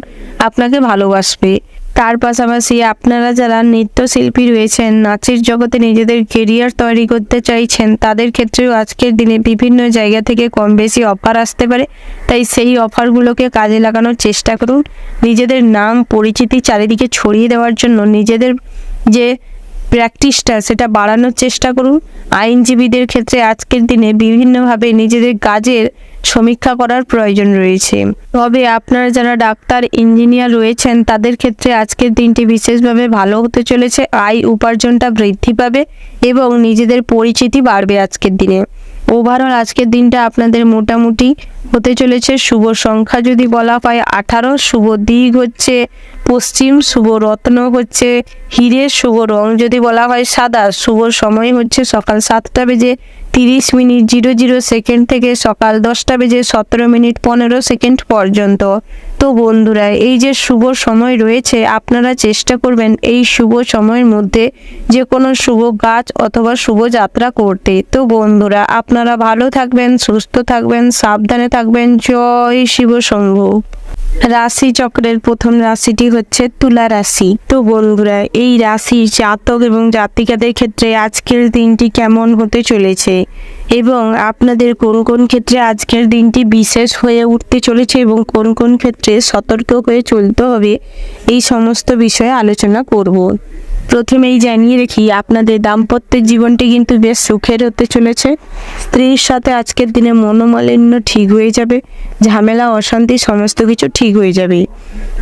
আপনাকে ভালোবাসবে। তার পাশাপাশি আপনারা যারা নৃত্যশিল্পী রয়েছেন, নাচের জগতে নিজেদের কেরিয়ার তৈরি করতে চাইছেন, তাদের ক্ষেত্রেও আজকের দিনে বিভিন্ন জায়গা থেকে কম বেশি অফার আসতে পারে, তাই সেই অফারগুলোকে কাজে লাগানোর চেষ্টা করুন। নিজেদের নাম পরিচিতি চারিদিকে ছড়িয়ে দেওয়ার জন্য নিজেদের যে প্র্যাকটিসটা সেটা বাড়ানোর চেষ্টা করুন। আইনজীবীদের ক্ষেত্রে আজকের দিনে বিভিন্নভাবে নিজেদের কাজের সমীক্ষা করার প্রয়োজন রয়েছে। তবে আপনারা যারা ডাক্তার, ইঞ্জিনিয়ার রয়েছেন, তাদের ক্ষেত্রে আজকের দিনটি বিশেষভাবে ভালো হতে চলেছে। আয় উপার্জনটা বৃদ্ধি পাবে এবং নিজেদের পরিচিতি বাড়বে আজকের দিনে। ওভারঅল আজকের দিনটা আপনাদের মোটামুটি হতে চলেছে। শুভ সংখ্যা যদি বলা হয় 18, শুভ দিক হচ্ছে পশ্চিম, শুভ রত্ন হচ্ছে হিরে, শুভ রং যদি বলা হয় সাদা, শুভ সময় হচ্ছে সকাল 7:30:00 থেকে সকাল 10:17:15 পর্যন্ত। তো বন্ধুরা, এই যে শুভ সময় রয়েছে, আপনারা চেষ্টা করবেন এই শুভ সময়ের মধ্যে যে কোনো শুভ কাজ অথবা শুভ যাত্রা করতে। তো বন্ধুরা, আপনারা ভালো থাকবেন, সুস্থ থাকবেন, সাবধানে থাকবেন। জয় শিব শম্ভু। রাশি চক্রের প্রথম রাশিটি হচ্ছে তুলা রাশি। তো বন্ধুরা, এই রাশি জাতক এবং জাতিকাদের ক্ষেত্রে আজকের দিনটি কেমন হতে চলেছে এবং আপনাদের কোন কোন ক্ষেত্রে আজকের দিনটি বিশেষ হয়ে উঠতে চলেছে এবং কোন কোন ক্ষেত্রে সতর্ক হয়ে চলতে হবে, এই সমস্ত বিষয়ে আলোচনা করব। প্রথমেই জানিয়ে রাখি, আপনাদের দাম্পত্যের জীবনটি কিন্তু বেশ সুখের হতে চলেছে। স্ত্রীর সাথে আজকের দিনে মনোমালিন্য ঠিক হয়ে যাবে, ঝামেলা অশান্তি সমস্ত কিছু ঠিক হয়ে যাবে।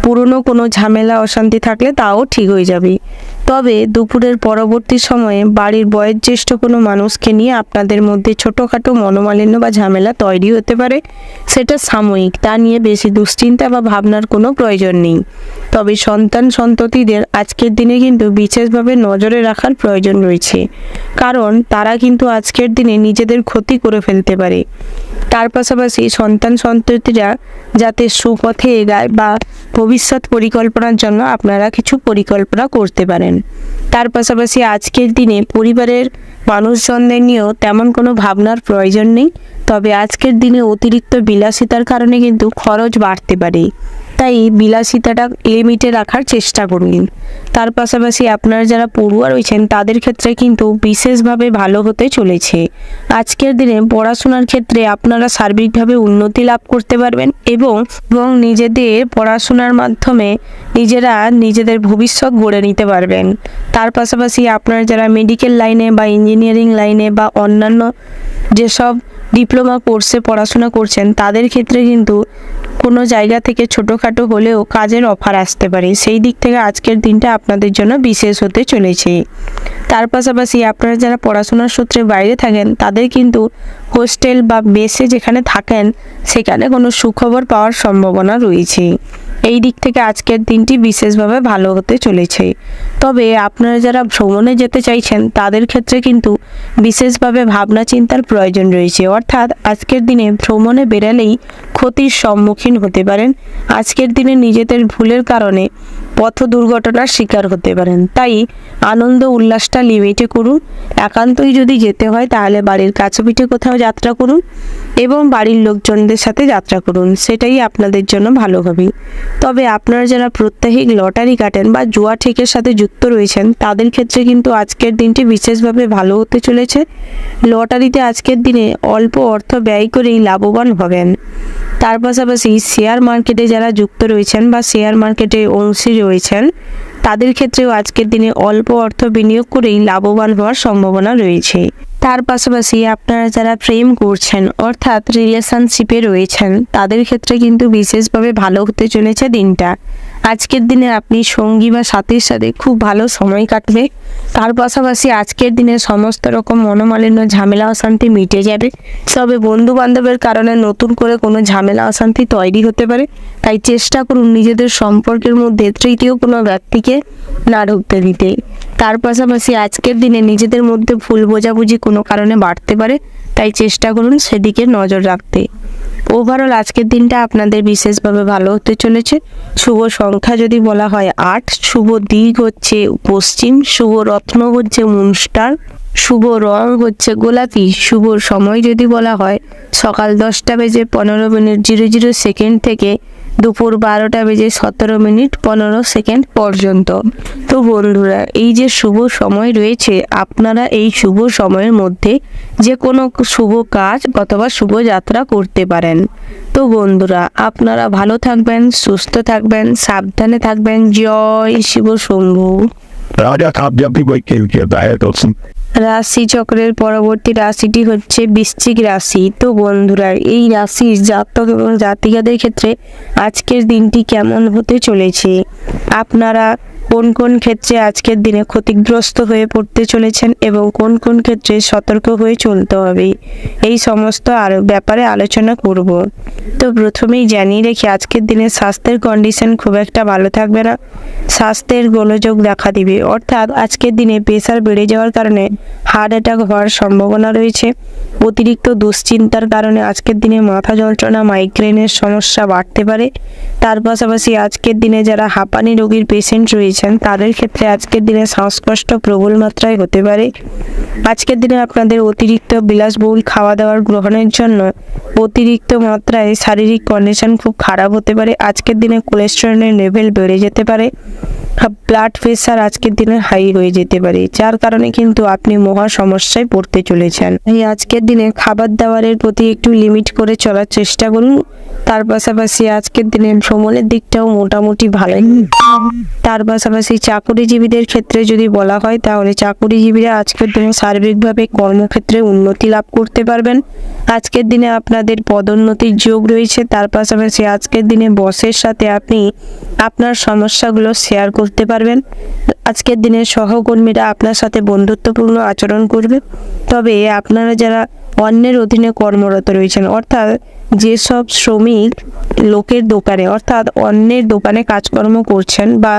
পুরনো কোনো ঝামেলা অশান্তি থাকলে তাও ঠিক হয়ে যাবে। তবে দুপুরের পরবর্তী সময়ে বাড়ির বয়োজ্যেষ্ঠ কোনো মানুষকে নিয়ে আপনাদের মধ্যে ছোটোখাটো মনোমালিন্য বা ঝামেলা তৈরি হতে পারে, সেটা সাময়িক, তা নিয়ে বেশি দুশ্চিন্তা বা ভাবনার কোনো প্রয়োজন নেই। তবে সন্তান সন্ততিদের আজকের দিনে কিন্তু বিশেষভাবে নজরে রাখার প্রয়োজন রয়েছে, কারণ তারা কিন্তু আজকের দিনে নিজেদের ক্ষতি করে ফেলতে পারে। তার পাশাপাশি সন্তান সন্ততিরা যাতে সুপথে এগায় বা ভবিষ্যৎ পরিকল্পনার জন্য আপনারা কিছু পরিকল্পনা করতে পারেন। তার পাশাপাশি আজকের দিনে পরিবারের মানুষজনদের নিয়েও তেমন কোনো ভাবনার প্রয়োজন নেই, তবে আজকের দিনে অতিরিক্ত বিলাসিতার কারণে কিন্তু খরচ বাড়তে পারে, তাই বিলাসিতাটা লিমিটে রাখার চেষ্টা করুন। তার পাশাপাশি আপনারা যারা পড়ুয়া রয়েছেন, তাদের ক্ষেত্রে কিন্তু বিশেষভাবে ভালো হতে চলেছে। আজকের দিনে পড়াশোনার ক্ষেত্রে আপনারা সার্বিকভাবে উন্নতি লাভ করতে পারবেন এবং নিজেদের পড়াশোনার মাধ্যমে নিজেরা নিজেদের ভবিষ্যৎ গড়ে নিতে পারবেন। তার পাশাপাশি আপনারা যারা মেডিকেল লাইনে বা ইঞ্জিনিয়ারিং লাইনে বা অন্যান্য যেসব ডিপ্লোমা কোর্সে পড়াশোনা করছেন, তাদের ক্ষেত্রে কিন্তু কোনো জায়গা থেকে ছোটোখাটো হলেও কাজের অফার আসতে পারে। সেই দিক থেকে আজকের দিনটা আপনাদের জন্য বিশেষ হতে চলেছে। তার পাশাপাশি আপনারা যারা পড়াশোনার সূত্রে বাইরে থাকেন, তাদের কিন্তু হোস্টেল বা মেসে যেখানে থাকেন সেখানে কোনো সুখবর পাওয়ার সম্ভাবনা রয়েছে। এই দিক থেকে আজকের দিনটি বিশেষভাবে ভালো হতে চলেছে। তবে আপনারা যারা ভ্রমণে যেতে চাইছেন তাদের ক্ষেত্রে কিন্তু বিশেষভাবে ভাবনা চিন্তার প্রয়োজন রয়েছে। অর্থাৎ আজকের দিনে ভ্রমণে বেরালেই ক্ষতির সম্মুখীন হতে পারেন। আজকের দিনে নিজেদের ভুলের কারণে পথ দুর্ঘটনার শিকার হতে পারেন। তাই আনন্দ উল্লাসটা লিমিটে করুন। একান্তই যদি যেতে হয় তাহলে বাড়ির কাছে পিঠে কোথাও যাত্রা করুন এবং বাড়ির লোকজনদের সাথে যাত্রা করুন, সেটাই আপনাদের জন্য ভালো হবে। তবে আপনারা যারা প্রত্যাহিক লটারি কাটেন বা জুয়া ঠেকের সাথে যুক্ত রয়েছেন তাদের ক্ষেত্রে কিন্তু আজকের দিনটি বিশেষভাবে ভালো হতে চলেছে। লটারিতে আজকের দিনে অল্প অর্থ ব্যয় করেই লাভবান হবেন। তার পাশাপাশি শেয়ার মার্কেটে যারা যুক্ত রয়েছেন বা শেয়ার মার্কেটে অংশী রয়েছেন তাদের ক্ষেত্রেও আজকের দিনে অল্প অর্থ বিনিয়োগ করেই লাভবান হওয়ার সম্ভাবনা রয়েছে। তার পাশাপাশি আপনারা যারা প্রেম করছেন অর্থাৎ রিলেশনশিপে রয়েছেন তাদের ক্ষেত্রে কিন্তু বিশেষভাবে ভালো হতে চলেছে দিনটা। আজকের দিনে আপনি সঙ্গী বা সাথীর সাথে খুব ভালো সময় কাটবে। তার পাশাপাশি আজকের দিনে সমস্ত রকম মনোমালিন্য ঝামেলা অশান্তি মিটে যাবে। তবে বন্ধু বান্ধবের কারণে নতুন করে কোনো ঝামেলা অশান্তি তৈরি হতে পারে, তাই চেষ্টা করুন নিজেদের সম্পর্কের মধ্যে তৃতীয় কোনো ব্যক্তিকে না ঢুকতে দিতে। তার পাশাপাশি আজকের দিনে নিজেদের মধ্যে ভুল বোঝাবুঝি কোনো কারণে বাড়তে পারে, তাই চেষ্টা করুন সেদিকে নজর রাখতে। ওভারঅল আজকের দিনটা আপনাদের বিশেষভাবে ভালো হতে চলেছে। শুভ সংখ্যা যদি বলা হয় 8, শুভ দিক হচ্ছে পশ্চিম, শুভ রত্ন হচ্ছে মুনস্টার, শুভ রং হচ্ছে গোলাপি, শুভ সময় যদি বলা হয় সকাল 10:15:00 থেকে দুপুর 12:17:15 পর্যন্ত। তো বন্ধুরা, এই যে শুভ সময় রয়েছে আপনারা এই শুভ সময়ের মধ্যে যে কোনো শুভ কাজ অথবা শুভ যাত্রা করতে পারেন। তো বন্ধুরা, আপনারা ভালো থাকবেন, সুস্থ থাকবেন, সাবধানে থাকবেন। জয় শিব শম্ভু। রাশি চক্রের পরবর্তী রাশিটি হচ্ছে বৃশ্চিক রাশি। তো বন্ধুরা, এই রাশির জাতক এবং জাতিকাদের ক্ষেত্রে আজকের দিনটি কেমন হতে চলেছে, আপনারা কোন কোন ক্ষেত্রে আজকের দিনে ক্ষতিগ্রস্ত হয়ে পড়তে চলেছেন এবং কোন কোন ক্ষেত্রে সতর্ক হয়ে চলতে হবে, এই সমস্ত ব্যাপারে আলোচনা করব। তো প্রথমেই জানিয়ে রেখে আজকের দিনে স্বাস্থ্যের কন্ডিশন খুব একটা ভালো থাকবে না। স্বাস্থ্যের গোলযোগ দেখা দিবে, অর্থাৎ আজকের দিনে প্রেশার বেড়ে যাওয়ার কারণে হার্ট অ্যাটাক হওয়ার সম্ভাবনা রয়েছে। অতিরিক্ত দুশ্চিন্তার কারণে আজকের দিনে মাথা যন্ত্রণা, মাইগ্রেনের সমস্যা বাড়তে পারে। তার পাশাপাশি আজকের দিনে যারা হাঁপানি রোগীর পেশেন্ট রয়েছেন তাদের ক্ষেত্রে আজকের দিনে শ্বাসকষ্ট প্রবল মাত্রায় হতে পারে। আজকের দিনে আপনাদের অতিরিক্ত বিলাসবহুল খাওয়া দাওয়ার গ্রহণের জন্য অতিরিক্ত মাত্রায় শারীরিক কন্ডিশন খুব খারাপ হতে পারে। আজকের দিনে কোলেস্টেরলের লেভেল বেড়ে যেতে পারে, ব্লাড প্রেশার আজকের দিনে হাই হয়ে যেতে পারে, যার কারণে কিন্তু আপনি মহা সমস্যায় পড়তে চলেছেন। এই আজকের দিনে খাবার দাবারের প্রতি একটু লিমিট করে চলার চেষ্টা করুন। তার পাশাপাশি আজকের দিনে ভ্রমণের দিকটাও মোটামুটি ভালোই। তার পাশাপাশি চাকুরিজীবীদের ক্ষেত্রে যদি বলা হয় তাহলে চাকুরিজীবীরা আজকের দিনে সার্বিকভাবে কর্মক্ষেত্রে উন্নতি লাভ করতে পারবেন। আজকের দিনে আপনাদের পদোন্নতির যোগ রয়েছে। তার পাশাপাশি আজকের দিনে বসের সাথে আপনি আপনার সমস্যাগুলো শেয়ার করতে পারবেন। আজকের দিনে সহকর্মীরা আপনার সাথে বন্ধুত্বপূর্ণ আচরণ করবে। তবে আপনারা যারা অন্যের অধীনে কর্মরত রয়েছেন, অর্থাৎ যেসব শ্রমিক লোকের দোকানে অর্থাৎ অন্যের দোকানে কাজকর্ম করছেন বা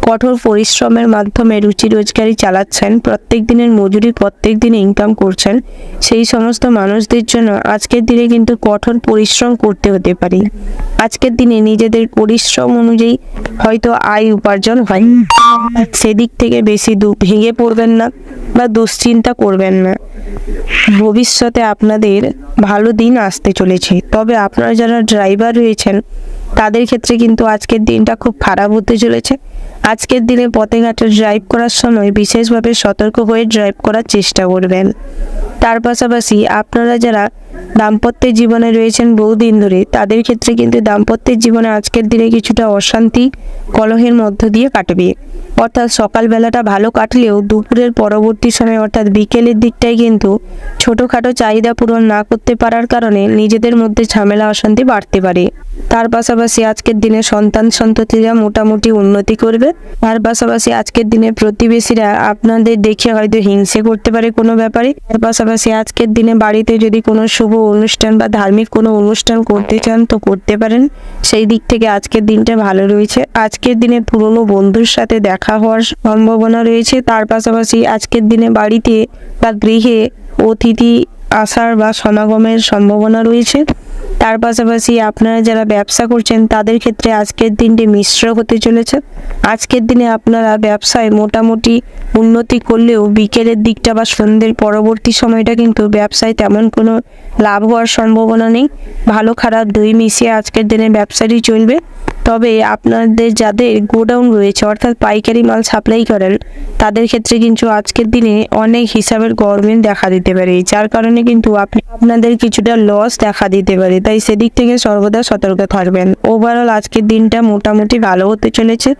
কঠোর পরিশ্রমের মাধ্যমে রুচি রোজগারি চালাচ্ছেন, প্রত্যেক দিনের মজুরি প্রত্যেক দিন ইনকাম করছেন, সেই সমস্ত মানুষদের জন্য আজকের দিনে কিন্তু কঠোর পরিশ্রম করতে হতে পারে। আজকের দিনে নিজেদের পরিশ্রম অনুযায়ী হয়তো আয় উপার্জন হয়, সেদিক থেকে বেশি ভেঙে পড়বেন না বা দুশ্চিন্তা করবেন না। ভবিষ্যতে আপনাদের ভালো দিন আসতে চলেছে। তবে আপনারা যারা ড্রাইভার রয়েছেন তাদের ক্ষেত্রে কিন্তু আজকের দিনটা খুব খারাপ হতে চলেছে। আজকের দিনে পথে ঘাটে ড্রাইভ করার সময় বিশেষভাবে সতর্ক হয়ে ড্রাইভ করার চেষ্টা করবেন। তার পাশাপাশি আপনারা যারা দাম্পত্য জীবনে রয়েছেন বহুদিন ধরে তাদের ক্ষেত্রে কিন্তু দাম্পত্যের জীবনে আজকের দিনে কিছুটা অশান্তি কলহের মধ্য দিয়ে কাটবে। অর্থাৎ সকালবেলাটা ভালো কাটলেও দুপুরের পরবর্তী সময় অর্থাৎ বিকেলের দিকটায় কিন্তু ছোটোখাটো চাহিদা পূরণ না করতে পারার কারণে নিজেদের মধ্যে ঝামেলা অশান্তি বাড়তে পারে। তার পাশাপাশি আজকের দিনে সন্তান সন্ততিরা মোটামুটি উন্নতি করবে। তার পাশাপাশি আজকের দিনে প্রতিবেশীরা আপনাদের দেখে হয়তো হিংসে করতে পারে কোনো ব্যাপারে। তার পাশাপাশি আজকের দিনে বাড়িতে যদি কোনো শুভ অনুষ্ঠান বা ধার্মিক কোনো অনুষ্ঠান করতে চান তো করতে পারেন। সেই দিক থেকে আজকের দিনটা ভালো রয়েছে। আজকের দিনে পুরনো বন্ধুর সাথে দেখা হওয়ার সম্ভাবনা রয়েছে। তার পাশাপাশি আজকের দিনে বাড়িতে বা গৃহে অতিথি আসার বা সমাগমের সম্ভাবনা রয়েছে। তার পাশাপাশি আপনারা যারা ব্যবসা করছেন তাদের ক্ষেত্রে আজকের দিনটি মিশ্র হতে চলেছে। আজকের দিনে আপনারা ব্যবসায় মোটামুটি উন্নতি করলেও বিকেলের দিকটা বা সন্ধ্যের পরবর্তী সময়টা কিন্তু ব্যবসায় তেমন কোনো লাভ হওয়ার সম্ভাবনা নেই। ভালো খারাপ দুই মিশিয়ে আজকের দিনে ব্যবসাটি চলবে। তবে আপনাদের যাদের গোডাউন রয়েছে অর্থাৎ পাইকারি মাল সাপ্লাই করেন তাদের ক্ষেত্রে কিন্তু আজকের দিনে অনেক হিসাবের গরমিল দেখা দিতে পারে, যার কারণে কিন্তু আপনাদের কিছুটা লস দেখা দিতে পারে। তাই সেদিক থেকে সর্বদা সতর্ক থাকবেন। ওভারঅল আজকের দিনটা মোটামুটি ভালো হতে চলেছে।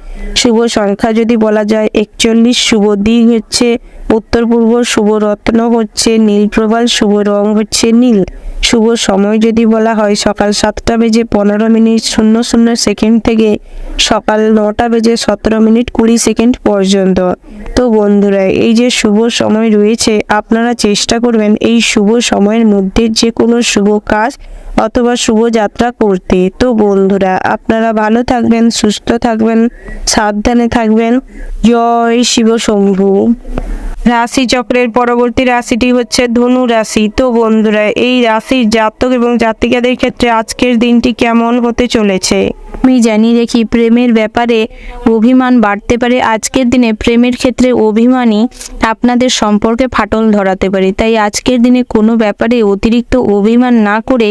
শুভ সংখ্যা যদি বলা যায় 41, শুভ দিক হচ্ছে উত্তর পূর্ব, শুভ রত্ন হচ্ছে নীল প্রবাল, শুভ রং হচ্ছে নীল। শুভ সময় যদি বলা হয় সকাল 7:15 থেকে সকাল 9:17 পর্যন্ত। তো বন্ধুরা, এই যে শুভ সময় রয়েছে আপনারা চেষ্টা করবেন এই শুভ সময়ের মধ্যে যে কোনো শুভ কাজ অথবা শুভ যাত্রা করতে। তো বন্ধুরা, আপনারা ভালো থাকবেন, সুস্থ থাকবেন, সাবধানে থাকবেন। জয় শিব শম্ভু। রাশি চক্রের পরবর্তী রাশিটি হচ্ছে ধনু রাশি। তো বন্ধুরা, এই রাশির জাতক এবং জাতিকাদের ক্ষেত্রে আজকের দিনটি কেমন হতে চলেছে আমি জানিয়ে রাখি, প্রেমের ব্যাপারে অভিমান বাড়তে পারে। আজকের দিনে প্রেমের ক্ষেত্রে অভিমানই আপনাদের সম্পর্কে ফাটল ধরাতে পারে। তাই আজকের দিনে কোনো ব্যাপারে অতিরিক্ত অভিমান না করে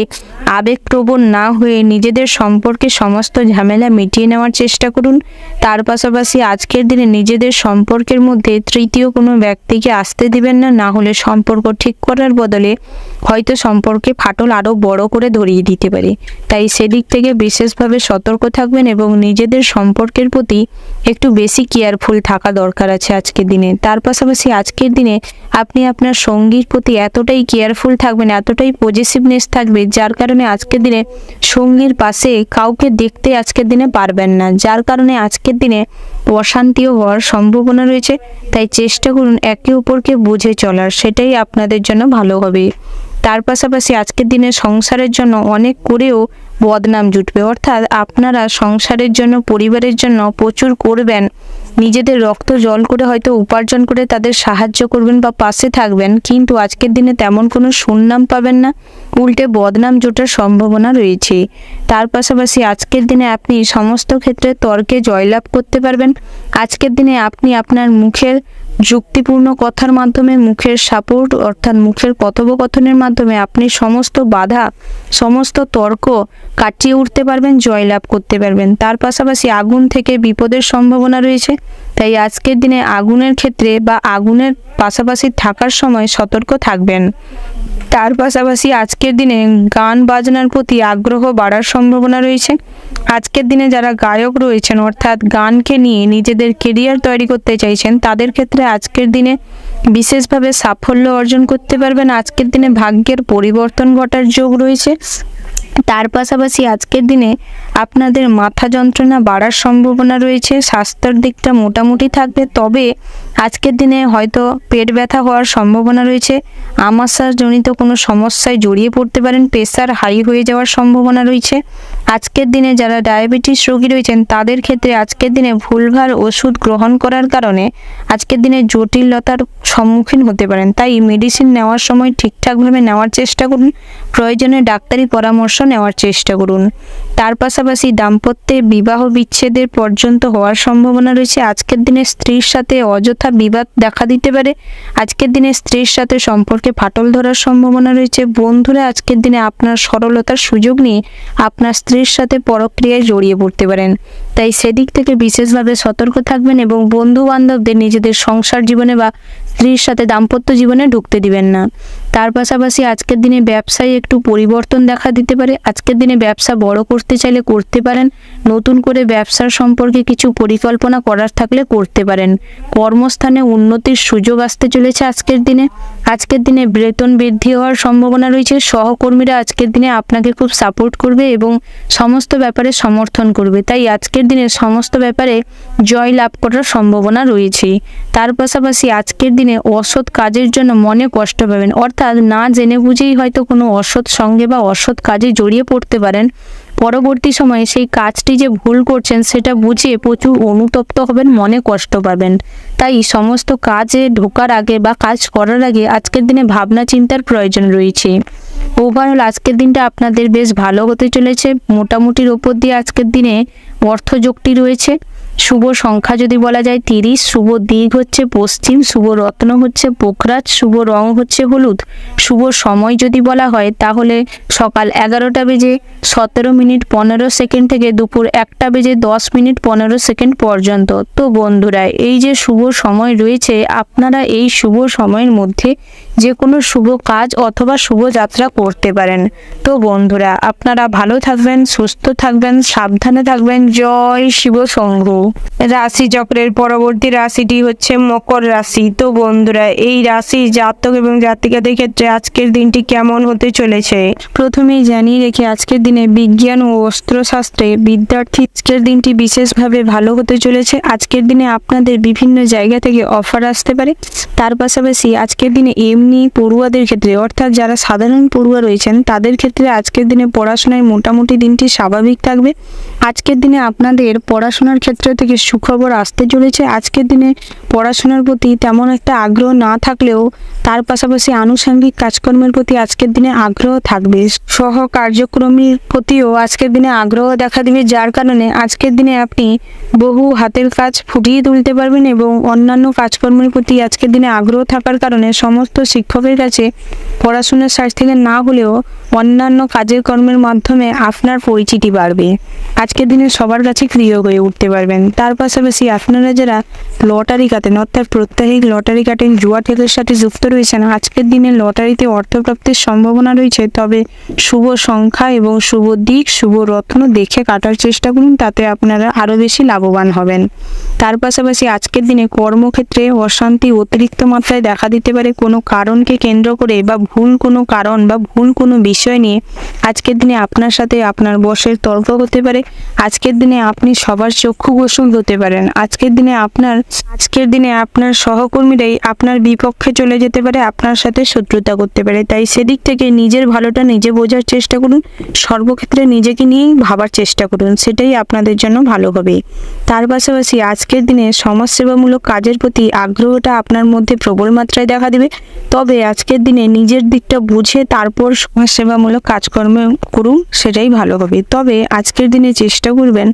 আবেগপ্রবণ না হয়ে নিজেদের সম্পর্কে সমস্ত ঝামেলা মিটিয়ে নেওয়ার চেষ্টা করুন। তার পাশাপাশি আজকের দিনে নিজেদের সম্পর্কের মধ্যে তৃতীয় কোনো ব্যক্তিকে আসতে দিবেন না, না হলে সম্পর্ক ঠিক করার বদলে হয়তো সম্পর্কে ফাটল আরও বড় করে ধরিয়ে দিতে পারে। তাই সেদিক থেকে বিশেষভাবে সতর্ক থাকবেন এবং নিজেদের সম্পর্কের প্রতি একটু বেশি কেয়ারফুল থাকা দরকার আছে আজকের দিনে। তার পাশাপাশি আজকের দিনে আপনি আপনার সঙ্গীর প্রতি এতটাই কেয়ারফুল থাকবেন, এতটাই পজিটিভনেস থাকবে, যার কারণে আজকের দিনে সঙ্গীর পাশে কাউকে দেখতে আজকের দিনে পারবেন না, যার কারণে আজকের দিনে অশান্তিও হওয়ার সম্ভাবনা রয়েছে। তাই চেষ্টা করুন একে অপরকে বুঝে চলার, সেটাই আপনাদের জন্য ভালো হবে। তার পাশাপাশি আজকের দিনে সংসারের জন্য অনেক করেও বদনাম জুটবে, অর্থাৎ আপনারা সংসারের জন্য পরিবারের জন্য প্রচুর করবেন, নিজেদের রক্ত জল করে হয়তো উপার্জন করে তাদের সাহায্য করবেন বা পাশে থাকবেন, কিন্তু আজকের দিনে তেমন কোনো সুনাম পাবেন না, উল্টে বদনাম জোটার সম্ভাবনা রয়েছে। তার পাশাপাশি আজকের দিনে আপনি সমস্ত ক্ষেত্রে তর্কে জয়লাভ করতে পারবেন। আজকের দিনে আপনি আপনার মুখের যুক্তিপূর্ণ কথার মাধ্যমে, মুখের সাপোর্ট অর্থাৎ মুখের কথোপকথনের মাধ্যমে আপনি সমস্ত বাধা, সমস্ত তর্ক কাটিয়ে উঠতে পারবেন, জয়লাভ করতে পারবেন। তার পাশাপাশি আগুন থেকে বিপদের সম্ভাবনা রয়েছে। তাই আজকের দিনে আগুনের ক্ষেত্রে বা আগুনের পাশাপাশি থাকার সময় সতর্ক থাকবেন। তার পাশাপাশি আজকের দিনে গান বাজনার প্রতি আগ্রহ বাড়ার সম্ভাবনা রয়েছে। আজকের দিনে যারা গায়ক রয়েছেন অর্থাৎ গানকে নিয়ে নিজেদের কেরিয়ার তৈরি করতে চাইছেন তাদের ক্ষেত্রে আজকের দিনে বিশেষভাবে সাফল্য অর্জন করতে পারবেন। আজকের দিনে ভাগ্যের পরিবর্তন ঘটার যোগ রয়েছে। তার পাশাপাশি আজকের দিনে আপনাদের মাথা যন্ত্রণা বাড়ার সম্ভাবনা রয়েছে। স্বাস্থ্যের দিকটা মোটামুটি থাকবে, তবে আজকের দিনে হয়তো পেট ব্যথা হওয়ার সম্ভাবনা রয়েছে। আমাশাজনিত কোনো সমস্যায় জড়িয়ে পড়তে পারেন, প্রেশার হাই হয়ে যাওয়ার সম্ভাবনা রয়েছে। আজকের দিনে যারা ডায়াবেটিস রোগী রয়েছেন তাদের ক্ষেত্রে আজকের দিনে ভুলভাল ওষুধ গ্রহণ করার কারণে আজকের দিনে জটিলতার সম্মুখীন হতে পারেন। তাই মেডিসিন নেওয়ার সময় ঠিকঠাকভাবে নেওয়ার চেষ্টা করুন, প্রয়োজনে ডাক্তারি পরামর্শ নেওয়ার চেষ্টা করুন। তার পাশাপাশি দাম্পত্যে বিবাহ বিচ্ছেদের পর্যন্ত হওয়ার সম্ভাবনা রয়েছে। আজকের দিনে স্ত্রীর সাথে অযথা বিবাদ দেখা দিতে পারে। আজকের দিনে স্ত্রীর সাথে সম্পর্কে ফাটল ধরার সম্ভাবনা রয়েছে। বন্ধুরা আজকের দিনে আপনার সরলতার সুযোগ নিয়ে আপনার স্ত্রীর সাথে পরক্রিয়ায় জড়িয়ে পড়তে পারেন। তাই সেদিক থেকে বিশেষভাবে সতর্ক থাকবেন এবং বন্ধু বান্ধবদের নিজেদের সংসার জীবনে বা স্ত্রীর সাথে দাম্পত্য জীবনে ঢুকতে দিবেন না। তার পাশাপাশি আজকের দিনে ব্যবসায় একটু পরিবর্তন দেখা দিতে পারে। আজকের দিনে ব্যবসা বড় করতে চাইলে করতে পারেন, নতুন করে ব্যবসার সম্পর্কে কিছু পরিকল্পনা করার থাকলে করতে পারেন। কর্মস্থানে উন্নতির সুযোগ আসতে চলেছে আজকের দিনে। আজকের দিনে বেতন বৃদ্ধি হওয়ার সম্ভাবনা রয়েছে। সহকর্মীরা আজকের দিনে আপনাকে খুব সাপোর্ট করবে এবং সমস্ত ব্যাপারে সমর্থন করবে। তাই আজকের দিনে সমস্ত ব্যাপারে জয় লাভ করার সম্ভাবনা রয়েছে। তার পাশাপাশি আজকের দিনে অসৎ কাজের জন্য মনে কষ্ট পাবেন, অর্থাৎ অর্থাৎ না জেনে বুঝেই হয়তো কোনো অসৎ সঙ্গে বা অসৎ কাজে জড়িয়ে পড়তে পারেন। পরবর্তী সময়ে সেই কাজটি যে ভুল করছেন সেটা বুঝে প্রচুর অনুতপ্ত হবেন, মনে কষ্ট পাবেন। তাই সমস্ত কাজে ঢোকার আগে বা কাজ করার আগে আজকের দিনে ভাবনা চিন্তার প্রয়োজন রয়েছে। ওভারঅল আজকের দিনটা আপনাদের বেশ ভালো হতে চলেছে। মোটামুটির ওপর দিয়ে আজকের দিনে অর্থযোগটি রয়েছে। শুভ সংখ্যা যদি বলা যায় 30, শুভ দিক হচ্ছে পশ্চিম, শুভ রত্ন হচ্ছে পোখরাজ, শুভ রং হচ্ছে হলুদ। শুভ সময় যদি বলা হয় তাহলে সকাল 11টা বেজে 17 মিনিট 15 সেকেন্ড থেকে দুপুর 1টা বেজে 10 মিনিট 15 সেকেন্ড পর্যন্ত। তো বন্ধুরা, এই যে শুভ সময় রয়েছে, আপনারা এই শুভ সময়ের মধ্যে যে কোনো শুভ কাজ অথবা শুভ যাত্রা করতে পারেন। তো বন্ধুরা, আপনারা ভালো থাকবেন, সুস্থ থাকবেন, সাবধানে থাকবেন। জয় শিব শম্ভু। রাশি চক্রের পরবর্তী রাশিটি হচ্ছে মকর রাশি। তো বন্ধুরা, এই রাশি জাতক এবং জাতিকাদের ক্ষেত্রে আজকের দিনটি কেমন হতে চলেছে প্রথমেই জানিয়ে রেখে আজকের দিনে বিজ্ঞান ও অস্ত্রশাস্ত্রে বিদ্যার্থী আজকের দিনটি বিশেষভাবে ভালো হতে চলেছে। আজকের দিনে আপনাদের বিভিন্ন জায়গা থেকে অফার আসতে পারে। তার পাশাপাশি আজকের দিনে এমনি পড়ুয়াদের ক্ষেত্রে, অর্থাৎ যারা সাধারণ পড়ুয়া রয়েছেন তাদের ক্ষেত্রে আজকের দিনে পড়াশোনায় মোটামুটি দিনটি স্বাভাবিক থাকবে। আজকের দিনে আপনাদের পড়াশোনার ক্ষেত্র থেকে সুখবর আসতে চলেছে। আজকের দিনে পড়াশোনার প্রতি তেমন একটা আগ্রহ না থাকলেও তার পাশাপাশি আনুষঙ্গিক কাজকর্মের প্রতি আজকের দিনে আগ্রহ থাকবে। সহ কার্যক্রমের প্রতিও আজকের দিনে আগ্রহ দেখা দিবে, যার কারণে আজকের দিনে আপনি বহু হাতের কাজ ফুটিয়ে তুলতে পারবেন এবং অন্যান্য কাজকর্মের প্রতি আজকের দিনে আগ্রহ থাকার কারণে সমস্ত শিক্ষকের কাছে পড়াশোনার সাইড থেকে না হলেও অন্যান্য কাজের কর্মের মাধ্যমে আপনার পরিচিতি বাড়বে। আজকের দিনে সবার কাছে প্রিয় হয়ে উঠতে পারবেন। তার পাশাপাশি আপনারা যারা লটারি কাটেন, অর্থাৎ প্রত্যাহিক লটারি কাটেন, জুয়া ঠেকের সাথে যুক্ত রয়েছেন, আজকের দিনে লটারিতে অর্থপ্রাপ্তির সম্ভাবনা রয়েছে। তবে শুভ সংখ্যা এবং শুভ দিক, শুভ রত্ন দেখে কাটার চেষ্টা করুন, তাতে আপনারা আরও বেশি লাভবান হবেন। তার পাশাপাশি আজকের দিনে কর্মক্ষেত্রে অশান্তি অতিরিক্ত মাত্রায় দেখা দিতে পারে। কোনো কারণকে কেন্দ্র করে বা ভুল কোনো কারণ বা ভুল কোনো বিষয় নিয়ে আজকের দিনে আপনার সাথে আপনার বসের তর্ক হতে পারে। আজকের দিনে আপনি সবার চক্ষু গোচর হতে পারেন। আজকের দিনে আপনার সহকর্মীরাই আপনার বিপক্ষে চলে যেতে পারে, আপনার সাথে শত্রুতা করতে পারে। তাই সেদিক থেকে নিজের ভালোটা নিজে বোঝার চেষ্টা করুন, সর্বক্ষেত্রে নিজেকে নিয়েই ভাবার চেষ্টা করুন, সেটাই আপনাদের জন্য ভালো হবে। তার পাশাপাশি আজকের দিনে সমাজসেবামূলক কাজের প্রতি আগ্রহটা আপনার মধ্যে প্রবল মাত্রায় দেখা দেবে। তবে আজকের দিনে নিজের দিকটা বুঝে তারপর সমাজসেবামূলক কাজকর্ম করুন, সেটাই ভালো হবে। তবে আজকের দিনে চেষ্টা করবেন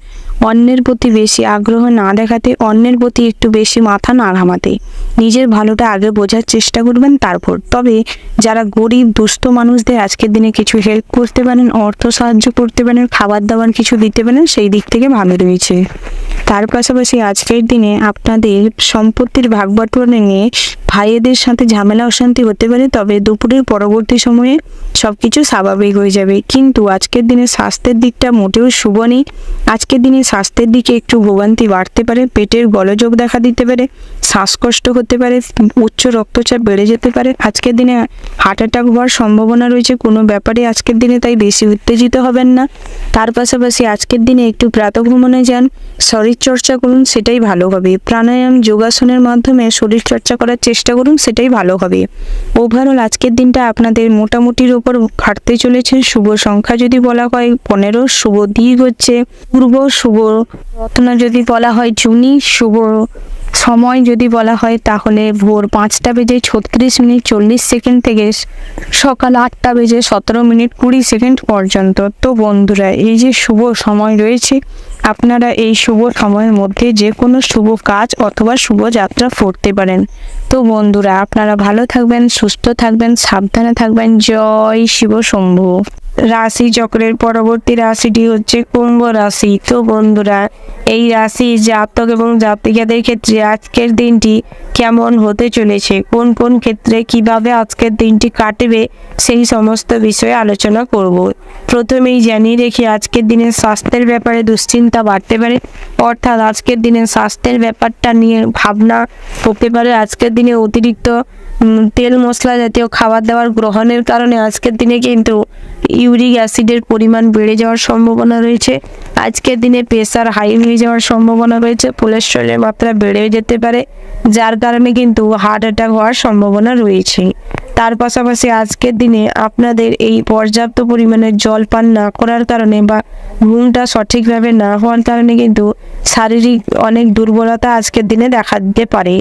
অন্যের প্রতি বেশি আগ্রহ না দেখাতে, অন্যের প্রতি একটু বেশি মাথা না ঘামাতে। নিজের ভালোটা আগে বোঝার চেষ্টা করবেন তারপর। তবে যারা গরিব দুস্থ মানুষদের আজকের দিনে কিছু হেল্প করতে পারেন, অর্থ সাহায্য করতে পারেন, খাবার দাবার কিছু দিতে পারেন, সেই দিক থেকে ভালো রয়েছে। তার পাশাপাশি আজকের দিনে আপনাদের সম্পত্তির ভাগবাটোয়ারা নিয়ে ভাইয়েদের সাথে ঝামেলা অশান্তি হতে পারে। তবে দুপুরের পরবর্তী সময়ে সবকিছু স্বাভাবিক হয়ে যাবে। কিন্তু আজকের দিনে স্বাস্থ্যের দিকটা মোটেও শুভ নেই। আজকের দিনে স্বাস্থ্যের দিকে একটু ভোগান্তি বাড়তে পারে, পেটের গোলযোগ দেখা দিতে পারে, শ্বাসকষ্ট হতে পারে, উচ্চ রক্তচাপ বেড়ে যেতে পারে। আজকের দিনে হার্ট অ্যাটাক হওয়ার সম্ভাবনা রয়েছে কোনো ব্যাপারে আজকের দিনে, তাই বেশি উত্তেজিত হবেন না। তার পাশাপাশি আজকের দিনে একটু প্রাতঃভ্রমণে যান, শরীরচর্চা করুন, সেটাই ভালো হবে। প্রাণায়াম যোগাসনের মাধ্যমে শরীরচর্চা করার চেষ্টা করুন, সেটাই ভালো হবে। ওভারঅল আজকের দিনটা আপনাদের মোটামুটির ওপর কাটতে চলেছে। শুভ সংখ্যা যদি বলা হয় 15, শুভ দিক হচ্ছে পূর্ব, শুভ রত্ন যদি বলা হয় জুনি, শুভ সময় যদি বলা হয় তাহলে ভোর 5টা বেজে 36 মিনিট 40 সেকেন্ড থেকে সকাল 8টা বেজে 17 মিনিট 20 সেকেন্ড পর্যন্ত। তো বন্ধুরা, এই যে শুভ সময় রয়েছে, আপনারা এই শুভ সময়ের মধ্যে যে কোনো শুভ কাজ অথবা শুভ যাত্রা করতে পারেন। তো বন্ধুরা, আপনারা ভালো থাকবেন, সুস্থ থাকবেন, সাবধানে থাকবেন। জয় শিব শম্ভু। রাশি চক্রের পরবর্তী রাশিটি হচ্ছে কুম্ভ রাশি। তো বন্ধুরা, এই রাশি জাতক এবং জাতিকাদের ক্ষেত্রে আজকের দিনটি কেমন হতে চলেছে, কোন কোন ক্ষেত্রে কিভাবে আজকের দিনটি কাটবে, সেই সমস্ত বিষয়ে আলোচনা করব। প্রথমেই জানিয়ে রেখে আজকের দিনে স্বাস্থ্যের ব্যাপারে দুশ্চিন্তা বাড়তে পারে, অর্থাৎ আজকের দিনে স্বাস্থ্যের ব্যাপারটা নিয়ে ভাবনা হতে পারে। আজকের দিনে অতিরিক্ত তেল মশলা জাতীয় খাবার দাবার গ্রহণের কারণে আজকের দিনে কিন্তু ইউরিক অ্যাসিডের পরিমাণ বেড়ে যাওয়ার সম্ভাবনা রয়েছে। আজকের দিনে প্রেসার হাই হয়ে যাওয়ার সম্ভাবনা রয়েছে, কোলেস্টেরলের মাত্রা বেড়ে যেতে পারে, যার কারণে কিন্তু হার্ট অ্যাটাক হওয়ার সম্ভাবনা রয়েছে। তার পাশাপাশি আজকের দিনে আপনাদের এই পর্যাপ্ত পরিমাণে জল পান না করার কারণে বা ঘুমটা সঠিকভাবে না হওয়ার কারণে কিন্তু শারীরিক অনেক দুর্বলতা আজকের দিনে দেখা দিতে পারে।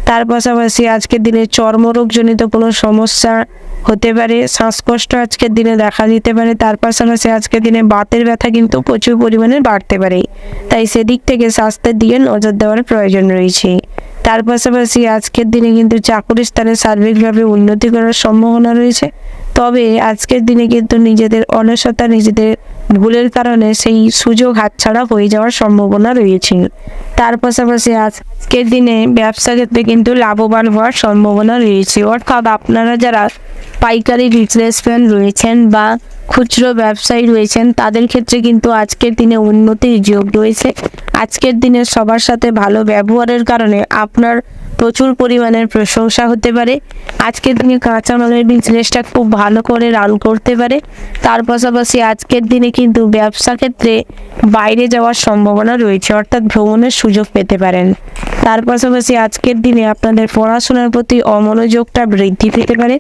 তার পাশাপাশি আজকের দিনে চর্মরোগজনিত কোনো সমস্যা হতে পারে, শ্বাসকষ্ট আজকের দিনে দেখা দিতে পারে। তার পাশাপাশি আজকের দিনে বাতের ব্যথা কিন্তু প্রচুর পরিমাণে বাড়তে পারে, তাই সেদিক থেকে স্বাস্থ্যের দিকে নজর দেওয়ার প্রয়োজন রয়েছে। তার পাশাপাশি আজকের দিনে কিন্তু চাকরির স্থানে সার্বিকভাবে উন্নতি করার সম্ভাবনা রয়েছে, তবে আজকের দিনে কিন্তু নিজেদের অলসতা, নিজেদের ভুলের কারণে সেই সুযোগ হাতছাড়া হয়ে যাওয়ার সম্ভাবনা রয়েছে। তার পাশাপাশি আজকের দিনে ব্যবসা ক্ষেত্রে কিন্তু লাভবান হওয়ার সম্ভাবনা রয়েছে, অর্থাৎ আপনারা যারা পাইকারি বিজনেসম্যান রয়েছেন বা খুচরো ব্যবসায়ী রয়েছেন তাদের ক্ষেত্রে কিন্তু আজকের দিনে উন্নতির যোগ রয়েছে। আজকের দিনে সবার সাথে ভালো ব্যবহারের কারণে আপনার প্রচুর পরিমাণের প্রশংসা হতে পারে। আজকের দিনে কাঁচামালের বিজনেসটা খুব ভালো করে রান করতে পারে। তার পাশাপাশি আজকের দিনে কিন্তু ব্যবসা ক্ষেত্রে বাইরে যাওয়ার সম্ভাবনা রয়েছে, অর্থাৎ ভ্রমণের সুযোগ পেতে পারেন। তার পাশাপাশি আজকের দিনে আপনাদের পড়াশোনার প্রতি অমনোযোগটা বৃদ্ধি পেতে পারে,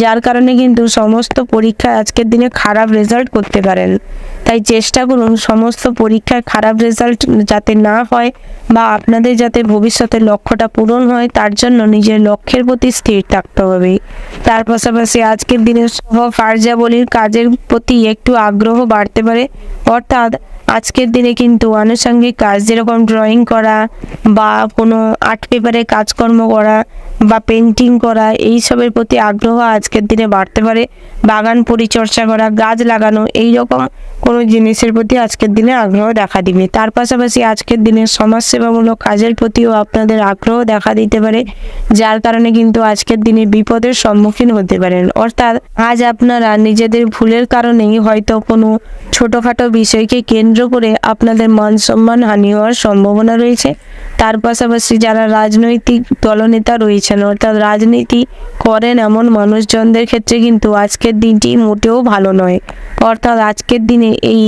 যার কারণে কিন্তু সমস্ত পরীক্ষায় আজকের দিনে খারাপ রেজাল্ট করতে পারেন। তাই চেষ্টা করুন সমস্ত পরীক্ষায় খারাপ রেজাল্ট যাতে না হয় বা আপনাদের যাতে ভবিষ্যতের লক্ষ্যটা পূরণ হয়, তার জন্য নিজের লক্ষ্যের প্রতি স্থির থাকতে হবে। তার পাশাপাশি আজকের দিনে কার্যাবলীর কাজের প্রতি একটু আগ্রহ বাড়তে পারে, অর্থাৎ আজকের দিনে কিন্তু আনুষঙ্গিক কাজ যেরকম ড্রয়িং করা বা কোনো আর্ট পেপারে কাজকর্ম করা বা পেন্টিং করা, এইসবের প্রতি আগ্রহ আজকের দিনে বাড়তে পারে। বাগান পরিচর্যা করা, গাছ লাগানো, এই রকম কোনো জিনিসের প্রতি আজকের দিনে আগ্রহ দেখা দিবে। তার পাশাপাশি আজকের দিনে সমাজসেবামূলক কাজের প্রতিও আপনাদের আগ্রহ দেখা দিতে পারে, যার কারণে কিন্তু আজকের দিনে বিপদের সম্মুখীন হতে পারেন। অর্থাৎ আজ আপনারা নিজেদের ভুলের কারণেই হয়তো কোনো ছোটোখাটো বিষয়কে কেন্দ্র করে আপনাদের মান সম্মান হানি হওয়ার সম্ভাবনা রয়েছে। তার পাশাপাশি যারা রাজনৈতিক দলনেতা রয়েছেন, অর্থাৎ রাজনীতি করেন এমন মানুষজনদের ক্ষেত্রে কিন্তু আজকের দিনটি মোটেও ভালো নয়। অর্থাৎ আজকের দিনে এই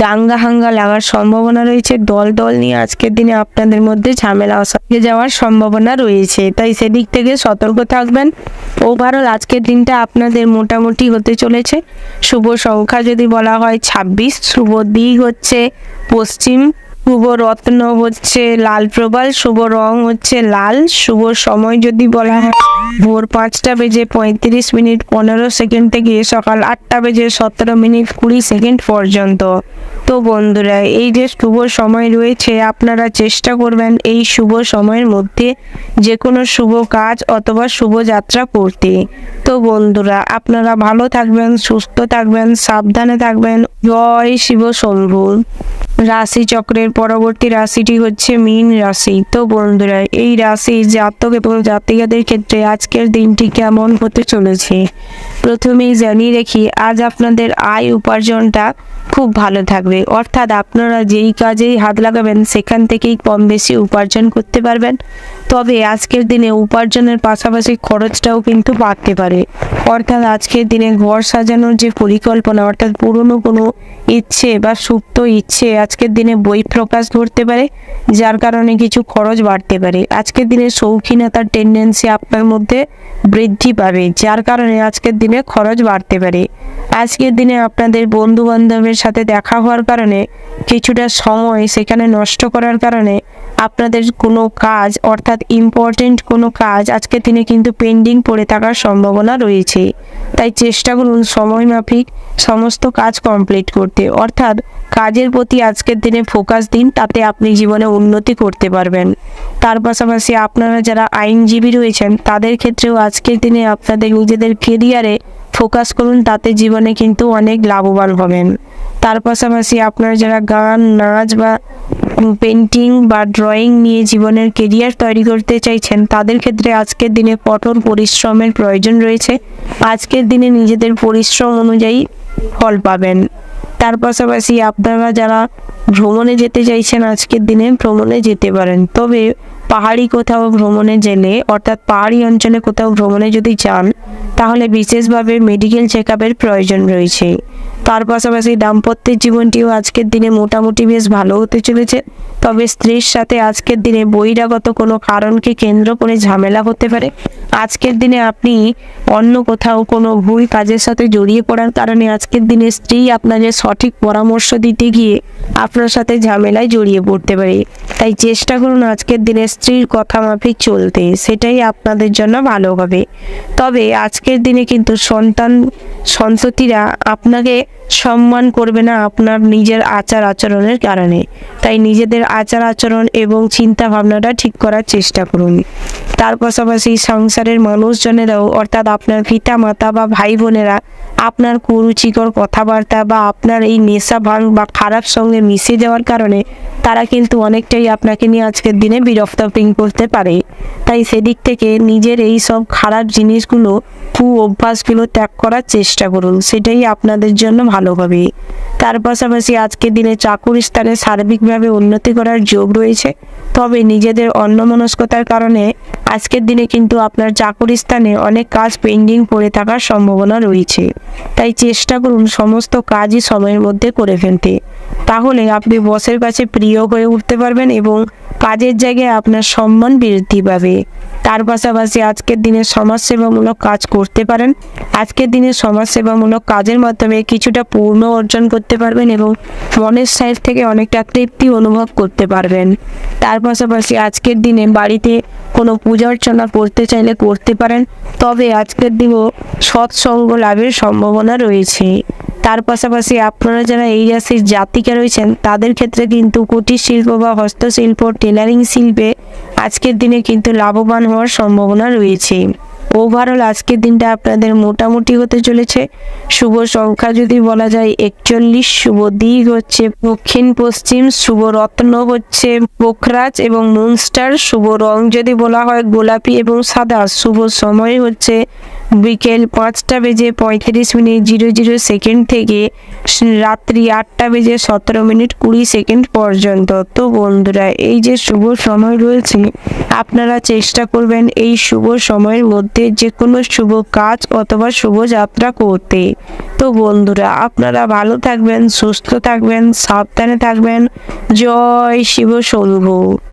দাঙ্গা হাঙ্গা লাগার সম্ভাবনা রয়েছে, দল নিয়ে আজকের দিনে আপনাদের মধ্যে ঝামেলা অশান্তি যাওয়ার সম্ভাবনা রয়েছে, তাই সেদিক থেকে সতর্ক থাকবেন। ওভারঅল আজকের দিনটা আপনাদের মোটামুটি হতে চলেছে। শুভ সংখ্যা যদি বলা হয় 26, শুভ দিক হচ্ছে পশ্চিম, শুভ রত্ন হচ্ছে লাল প্রবাল, শুভ রং হচ্ছে লাল, শুভ সময় যদি বলা হয় ভোর 5:35:15 থেকে সকাল 8:17:20 পর্যন্ত। তো বন্ধুরা, এই যে শুভ সময় রয়েছে আপনারা চেষ্টা করবেন এই শুভ সময়ের মধ্যে যে কোনো শুভ কাজ অথবা শুভ যাত্রা করতে। তো বন্ধুরা, আপনারা ভালো থাকবেন, সুস্থ থাকবেন, সাবধানে থাকবেন। জয় শিব শম্ভু। রাশি চক্রের পরবর্তী রাশিটি হচ্ছে মীন রাশি। তো বন্ধুরা, এই রাশির জাতক এবং জাতিকাদের ক্ষেত্রে আজকের দিনটি কেমন হতে চলেছে প্রথমেই জানিয়ে রাখি, আজ আপনাদের আয় উপার্জনটা খুব ভালো থাকবে, অর্থাৎ আপনারা যেই কাজেই হাত লাগাবেন সেখান থেকেই কম বেশি উপার্জন করতে পারবেন। তবে আজকের দিনে উপার্জনের পাশাপাশি খরচটাও কিন্তু বাড়তে পারে, অর্থাৎ আজকের দিনে ঘর সাজানোর যে পরিকল্পনা, অর্থাৎ পুরনো কোনো ইচ্ছে বা সুপ্ত ইচ্ছে আজকের দিনে বহিঃপ্রকাশ ঘটতে পারে, যার কারণে কিছু খরচ বাড়তে পারে। আজকের দিনে শৌখিনতার টেন্ডেন্সি আপনার মধ্যে বৃদ্ধি পাবে, যার কারণে আজকের দিনে খরচ বাড়তে পারে। আজকের দিনে আপনাদের বন্ধু বান্ধবের সাথে দেখা হওয়ার কারণে কিছুটা সময় সেখানে নষ্ট করার কারণে আপনাদের কোনো কাজ, অর্থাৎ ইম্পর্টেন্ট কোনো কাজ আজকের দিনে কিন্তু পেন্ডিং পড়ে থাকার সম্ভাবনা রয়েছে। তাই চেষ্টা করুন সময় মাফিক সমস্ত কাজ কমপ্লিট করতে, অর্থাৎ কাজের প্রতি আজকের দিনে ফোকাস দিন, তাতে আপনি জীবনে উন্নতি করতে পারবেন। তার পাশাপাশি আপনারা যারা আইনজীবী রয়েছেন তাদের ক্ষেত্রেও আজকের দিনে আপনাদের নিজেদের কেরিয়ারে ফোকাস করুন, তাতে জীবনে কিন্তু অনেক লাভবান হবেন। তার পাশাপাশি আপনারা যারা গান, নাচ বা পেন্টিং বা ড্রয়িং নিয়ে জীবনের কেরিয়ার তৈরি করতে চাইছেন তাদের ক্ষেত্রে আজকের দিনে কঠোর পরিশ্রমের প্রয়োজন রয়েছে। আজকের দিনে নিজেদের পরিশ্রম অনুযায়ী ফল পাবেন। তার পাশাপাশি আপনারা যারা ভ্রমণে যেতে চাইছেন আজকের দিনে ভ্রমণে যেতে পারেন, তবে পাহাড়ি কোথাও ভ্রমণে গেলে, অর্থাৎ পাহাড়ি অঞ্চলে কোথাও ভ্রমণে যদি যান তাহলে বিশেষভাবে মেডিকেল চেক আপের প্রয়োজন রয়েছে। তার পাশাপাশি দাম্পত্যের জীবনটিও আজকের দিনে মোটামুটি বেশ ভালো হতে চলেছে। তবে স্ত্রীর সাথে আজকের দিনে বহিরাগত কোনো কারণকে কেন্দ্র করে ঝামেলা হতে পারে। আজকের দিনে আপনি অন্য কোথাও কোনো ভুল কাজের সাথে জড়িয়ে পড়ার কারণে আজকের দিনে স্ত্রী আপনাদের সঠিক পরামর্শ দিতে গিয়ে আপনার সাথে ঝামেলায় জড়িয়ে পড়তে পারে। তাই চেষ্টা করুন আজকের দিনে স্ত্রীর কথা মাফিক চলতে, সেটাই আপনাদের জন্য ভালো হবে। তবে আজকের দিনে কিন্তু সন্ততিরা আপনাকে সম্মান করবে না আপনার নিজের আচার আচরণের কারণে। তাই নিজেদের আচার আচরণ এবং চিন্তা ভাবনাটা ঠিক করার চেষ্টা করুন। তার পাশাপাশি সংসারের মানুষজনেরাও অর্থাৎ আপনার পিতা মাতা বা ভাই বোনেরা আপনার কুরুচিকর কথাবার্তা বা আপনার এই নেশা ভাঙ বা খারাপ সঙ্গে মিশে যাওয়ার কারণে তারা কিন্তু অনেকটাই আপনাকে নিয়ে আজকের দিনে বিরক্ত ফিল করতে পারে। তাই সেদিক থেকে নিজের এই সব খারাপ জিনিসগুলো অভ্যাসগুলো ত্যাগ করার চেষ্টা করুন, সেটাই আপনাদের জন্য ভালো হবে। তার পাশাপাশি আজকের দিনে চাকুরি স্থানে সার্বিকভাবে উন্নতি করার যোগ রয়েছে। তবে নিজেদের অন্যমনস্কতার কারণে আজকের দিনে কিন্তু আপনার চাকুরি স্থানে অনেক কাজ পেন্ডিং পড়ে থাকার সম্ভাবনা রয়েছে। তাই চেষ্টা করুন সমস্ত কাজই সময়ের মধ্যে করে ফেলতে, তাহলে আপনি বসের কাছে প্রিয় হয়ে উঠতে পারবেন এবং কাজের জায়গায় আপনার সম্মান বৃদ্ধি পাবে। তার পাশাপাশি আজকের দিনে সমাজসেবামূলক কাজ করতে পারেন। আজকের দিনে সমাজসেবামূলক কাজের মাধ্যমে কিছুটা পূর্ণ অর্জন করতে পারবেন এবং মনের সাইড থেকে অনেকটা তৃপ্তি অনুভব করতে পারবেন। তার পাশাপাশি আজকের দিনে বাড়িতে কোনো পূজা অর্চনা করতে চাইলে করতে পারেন। তবে আজকের দিনেও সৎসঙ্গ লাভের সম্ভাবনা রয়েছে। তার পাশাপাশি আপনারা যারা এই রাশির জাতিকা রয়েছেন তাদের ক্ষেত্রে কিন্তু কুটির শিল্প বা হস্তশিল্প, টেলারিং শিল্পে আজকের দিনে কিন্তু লাভবান হওয়ার সম্ভাবনা রয়েছে। ওভারঅল আজকের দিনটা আপনাদের মোটামুটি হতে চলেছে। শুভ সংখ্যা যদি বলা যায় 41, শুভ দিক হচ্ছে দক্ষিণ পশ্চিম, শুভ রত্ন হচ্ছে পোখরাজ এবং মুনস্টার, শুভ রং যদি বলা হয় গোলাপি এবং সাদা, শুভ সময় হচ্ছে বিকেল 5:35:00 থেকে রাত্রি 8:17:20 পর্যন্ত। তো বন্ধুরা, এই যে শুভ সময় রয়েছে আপনারা চেষ্টা করবেন এই শুভ সময়ের মধ্যে যে কোনো শুভ কাজ অথবা শুভ যাত্রা করতে। তো বন্ধুরা, আপনারা ভালো থাকবেন, সুস্থ থাকবেন, সাবধানে থাকবেন। জয় শিব শম্ভু।